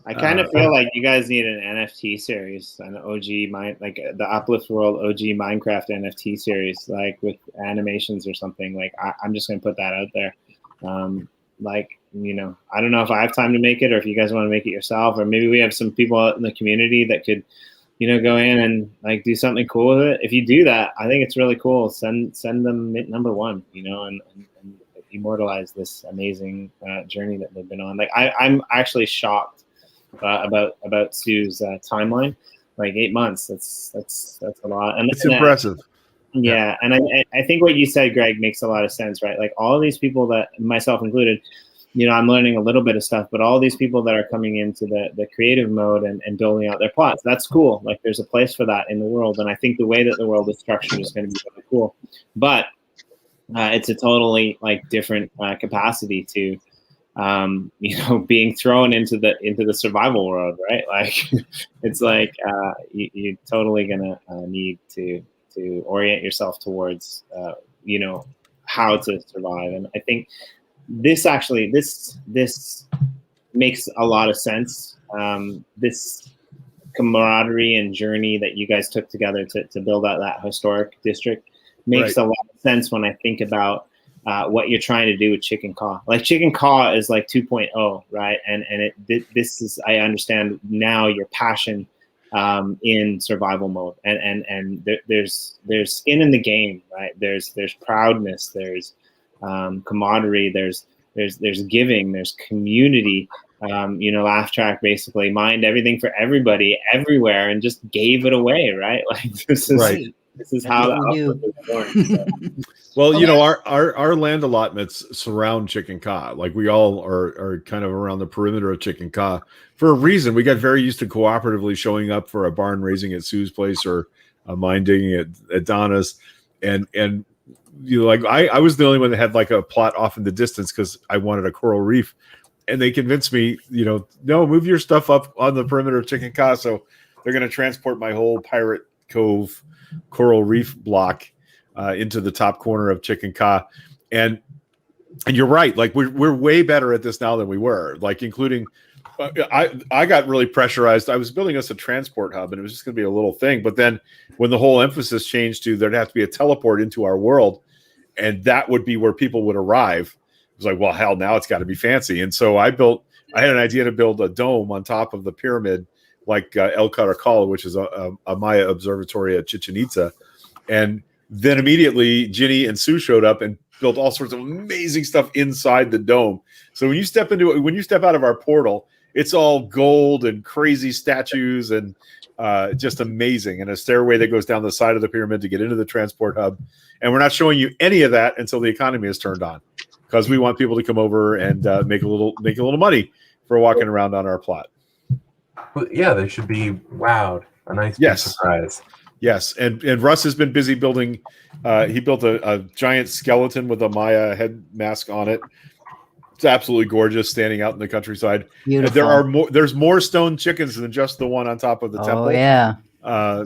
I kind of feel like you guys need an NFT series, an OG like the Uplift.World OG Minecraft NFT series, like with animations or something. Like I'm just gonna put that out there. I don't know if I have time to make it, or if you guys want to make it yourself, or maybe we have some people in the community that could, go in and like do something cool with it. If you do that, I think it's really cool. Send them number one, and immortalize this amazing journey that they've been on. Like I'm actually shocked about Sue's timeline, like 8 months. That's a lot, and it's impressive. Yeah, and I think what you said, Greg, makes a lot of sense, right? Like all of these people, that myself included, I'm learning a little bit of stuff, but all these people that are coming into the creative mode and building out their plots, that's cool. Like there's a place for that in the world, and I think the way that the world is structured is going to be really cool. But it's a totally like different capacity to being thrown into the survival world, right? Like it's like you're totally gonna need to orient yourself towards how to survive. And I think this makes a lot of sense. This camaraderie and journey that you guys took together to build out that historic district makes a lot of sense when I think about what you're trying to do with Chicken Caw. Like Chicken Caw is like 2.0, right? And this is, I understand now your passion in survival mode, and there's skin in the game, right? There's proudness, there's camaraderie, there's giving, there's community. Laugh track basically mined everything for everybody everywhere and just gave it away, right? Like this is how the Uplift was born. So. Well, our land allotments surround Chicken Caw. Like we all are kind of around the perimeter of Chicken Caw for a reason. We got very used to cooperatively showing up for a barn raising at Sue's place or a mine digging at Donna's, and like I was the only one that had like a plot off in the distance because I wanted a coral reef, and they convinced me, no, move your stuff up on the perimeter of Chicken Caw. So they're going to transport my whole Pirate Cove coral reef block into the top corner of Chicken Caw, and you're right. Like we're way better at this now than we were. Like including, I got really pressurized. I was building us a transport hub, and it was just going to be a little thing. But then when the whole emphasis changed to there'd have to be a teleport into our world, and that would be where people would arrive. It was like, well, hell, now it's got to be fancy. And so I had an idea to build a dome on top of the pyramid, like El Caracol, which is a Maya observatory at Chichen Itza, and then immediately Ginny and Sue showed up and built all sorts of amazing stuff inside the dome. So when you step out of our portal, it's all gold and crazy statues and just amazing. And a stairway that goes down the side of the pyramid to get into the transport hub. And we're not showing you any of that until the economy is turned on, because we want people to come over and make a little money for walking around on our plot. Well, yeah, they should be wowed. A nice big surprise. Yes, and Russ has been busy building. He built a giant skeleton with a Maya head mask on it. It's absolutely gorgeous, standing out in the countryside. Beautiful. There's more stone chickens than just the one on top of the temple. Oh yeah.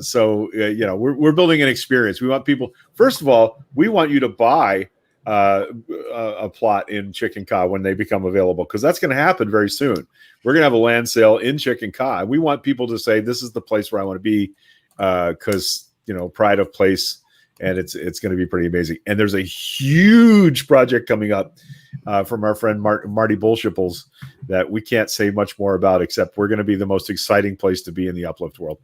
So we're building an experience. We want people. First of all, we want you to buy a plot in Chicken Ka when they become available, because that's going to happen very soon. We're going to have a land sale in Chicken Ka. We want people to say, this is the place where I want to be, because pride of place, and it's going to be pretty amazing. And there's a huge project coming up from our friend Marty Bullshipples that we can't say much more about, except we're going to be the most exciting place to be in the Uplift world.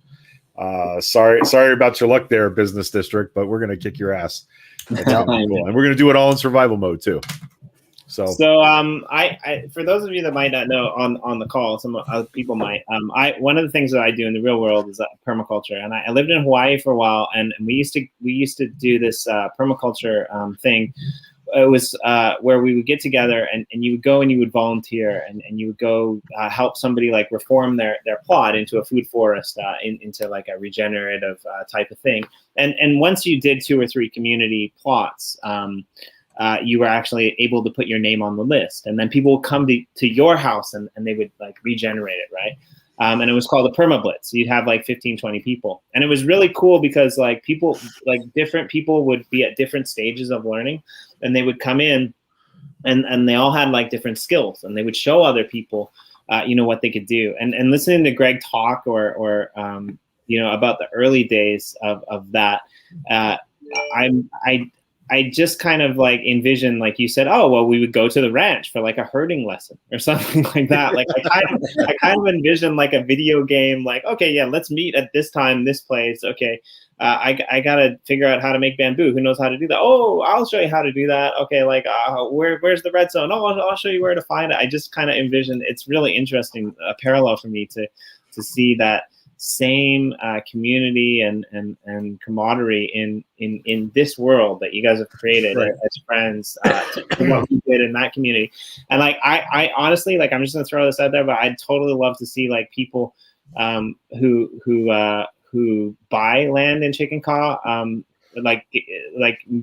Sorry about your luck there, business district, but we're going to kick your ass. That's cool. And we're going to do it all in survival mode too. So I for those of you that might not know on the call, some other people might. One of the things that I do in the real world is permaculture, and I lived in Hawaii for a while, and we used to do this permaculture thing. It was where we would get together and you would go and you would volunteer and you would go help somebody like reform their plot into a food forest, into like a regenerative type of thing. And once you did 2 or 3 community plots, you were actually able to put your name on the list. And then people would come to your house and they would like regenerate it, right? And it was called a permablitz. So you'd have like 15, 20 people. And it was really cool because like different people would be at different stages of learning, and they would come in and they all had like different skills, and they would show other people, what they could do. And listening to Greg talk or about the early days of that, I just kind of like envisioned, like you said, oh, well, we would go to the ranch for like a herding lesson or something like that. Like I kind of envisioned like a video game, like, okay, yeah, let's meet at this time, this place. Okay. I got to figure out how to make bamboo. Who knows how to do that? Oh, I'll show you how to do that. Okay. Like, where's the red zone? Oh, I'll show you where to find it. I just kind of envisioned, it's really interesting, a parallel for me to see that same community and camaraderie in this world that you guys have created as friends, to what we did in that community. And like I honestly, like, I'm just gonna throw this out there, but I'd totally love to see like people who buy land in Chicken Ka, like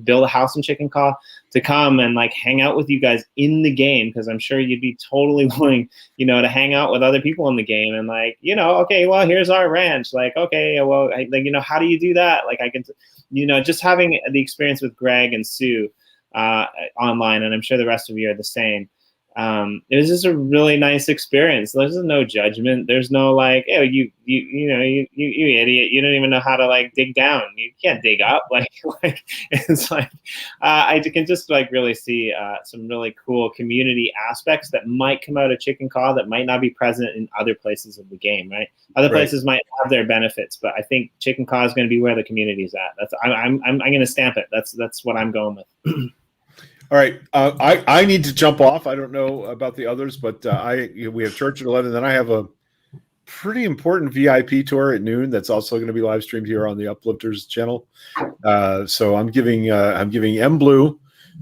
build a house in Chicken Ka, to come and like hang out with you guys in the game, because I'm sure you'd be totally willing, to hang out with other people in the game and like, okay, well, here's our ranch. Like, okay, well, how do you do that? Like I can, just having the experience with Greg and Sue online, and I'm sure the rest of you are the same. It was just a really nice experience. There's no judgment. There's no like, oh, you idiot. You don't even know how to like dig down. You can't dig up. Like it's like, I can just like really see some really cool community aspects that might come out of Chicken Ka that might not be present in other places of the game, right? Other places might have their benefits, but I think Chicken Ka is going to be where the community is at. I'm going to stamp it. That's what I'm going with. All right, I need to jump off. I don't know about the others, but we have church at 11. Then I have a pretty important VIP tour at noon that's also going to be live streamed here on the Uplifters channel. So I'm giving M Blue,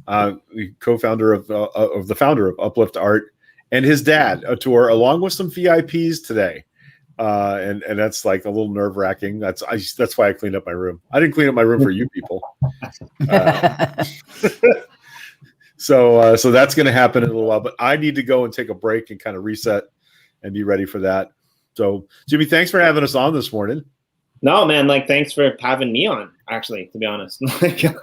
co-founder of the founder of Uplift Art, and his dad a tour along with some VIPs today. And that's like a little nerve wracking. That's why I cleaned up my room. I didn't clean up my room for you people. So that's going to happen in a little while, but I need to go and take a break and kind of reset and be ready for that. So Jimmy, thanks for having us on this morning. No, man, like thanks for having me on, actually, to be honest. It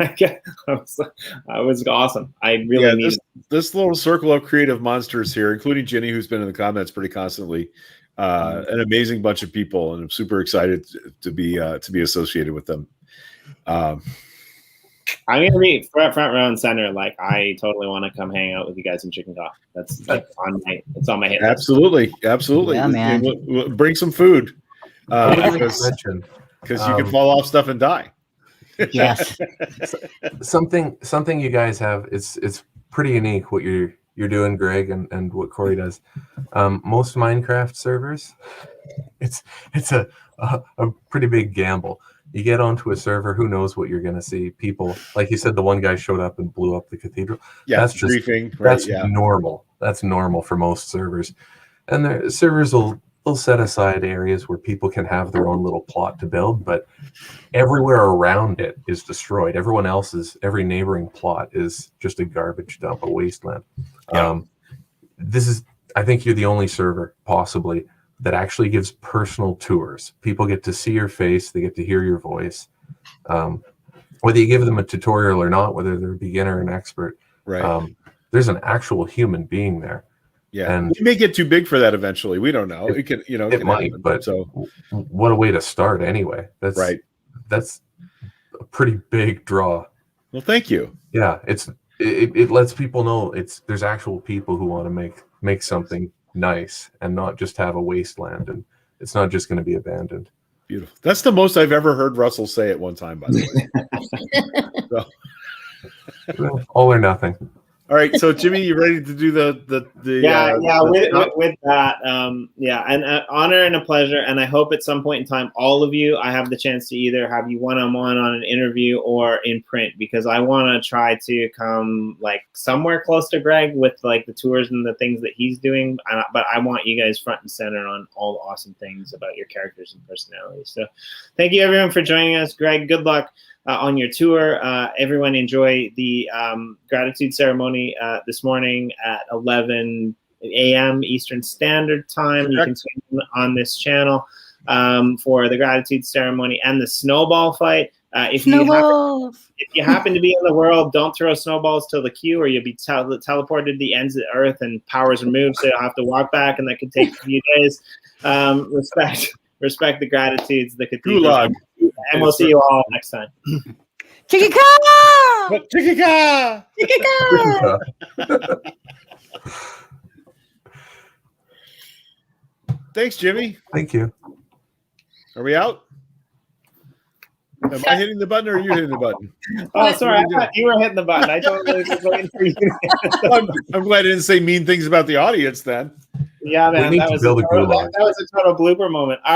was awesome. I really needed this little circle of creative monsters here, including Ginny, who's been in the comments pretty constantly. An amazing bunch of people, and I'm super excited to be associated with them. I'm gonna be front row and center. Like, I totally want to come hang out with you guys in Chicken Ka. It's on my head. Absolutely. Yeah, man. We'll bring some food because you can fall off stuff and die. Yes. something you guys have. It's pretty unique what you're doing, Greg, and what Corey does. Most Minecraft servers, it's a pretty big gamble. You get onto a server, who knows what you're going to see. People, like you said, the one guy showed up and blew up the cathedral. Yeah, that's just briefing, normal. That's normal for most servers. And the servers will set aside areas where people can have their own little plot to build, but everywhere around it is destroyed. Every neighboring plot is just a garbage dump, a wasteland. Yeah. I think you're the only server possibly that actually gives personal tours. People get to see your face, they get to hear your voice. Whether you give them a tutorial or not, whether they're a beginner or an expert, Right. There's an actual human being there. Yeah, and we may get too big for that eventually. We don't know. It can, it might, happen. but so what a way to start anyway. That's right. That's a pretty big draw. Well, thank you. Yeah, it lets people know there's actual people who want to make something nice and not just have a wasteland, and it's not just going to be abandoned. Beautiful. That's the most I've ever heard Russell say at one time, by the way. So. All or nothing. All right, so Jimmy, you ready to do the with that, and an honor and a pleasure, and I hope at some point in time, all of you, I have the chance to either have you one-on-one on an interview or in print, because I want to try to come like somewhere close to Greg with like the tours and the things that he's doing, but I want you guys front and center on all the awesome things about your characters and personalities. So thank you everyone for joining us. Greg, good luck on your tour. Everyone enjoy the gratitude ceremony this morning at 11 a.m. Eastern Standard Time. You can tune in on this channel for the gratitude ceremony and the snowball fight. If you happen to be in the world, don't throw snowballs till the queue, or you'll be teleported to the ends of the earth and powers removed, so you'll have to walk back, and that could take a few days. Respect the gratitudes, the cathedral. And we'll see you all next time. Chicka-ka! Chicka-ka! Chicka-ka! Thanks, Jimmy. Thank you. Are we out? Am I hitting the button or are you hitting the button? Oh, sorry. I thought you were hitting the button. I totally was waiting for you. I'm glad I didn't say mean things about the audience then. Yeah, man. That was a total blooper moment. All right.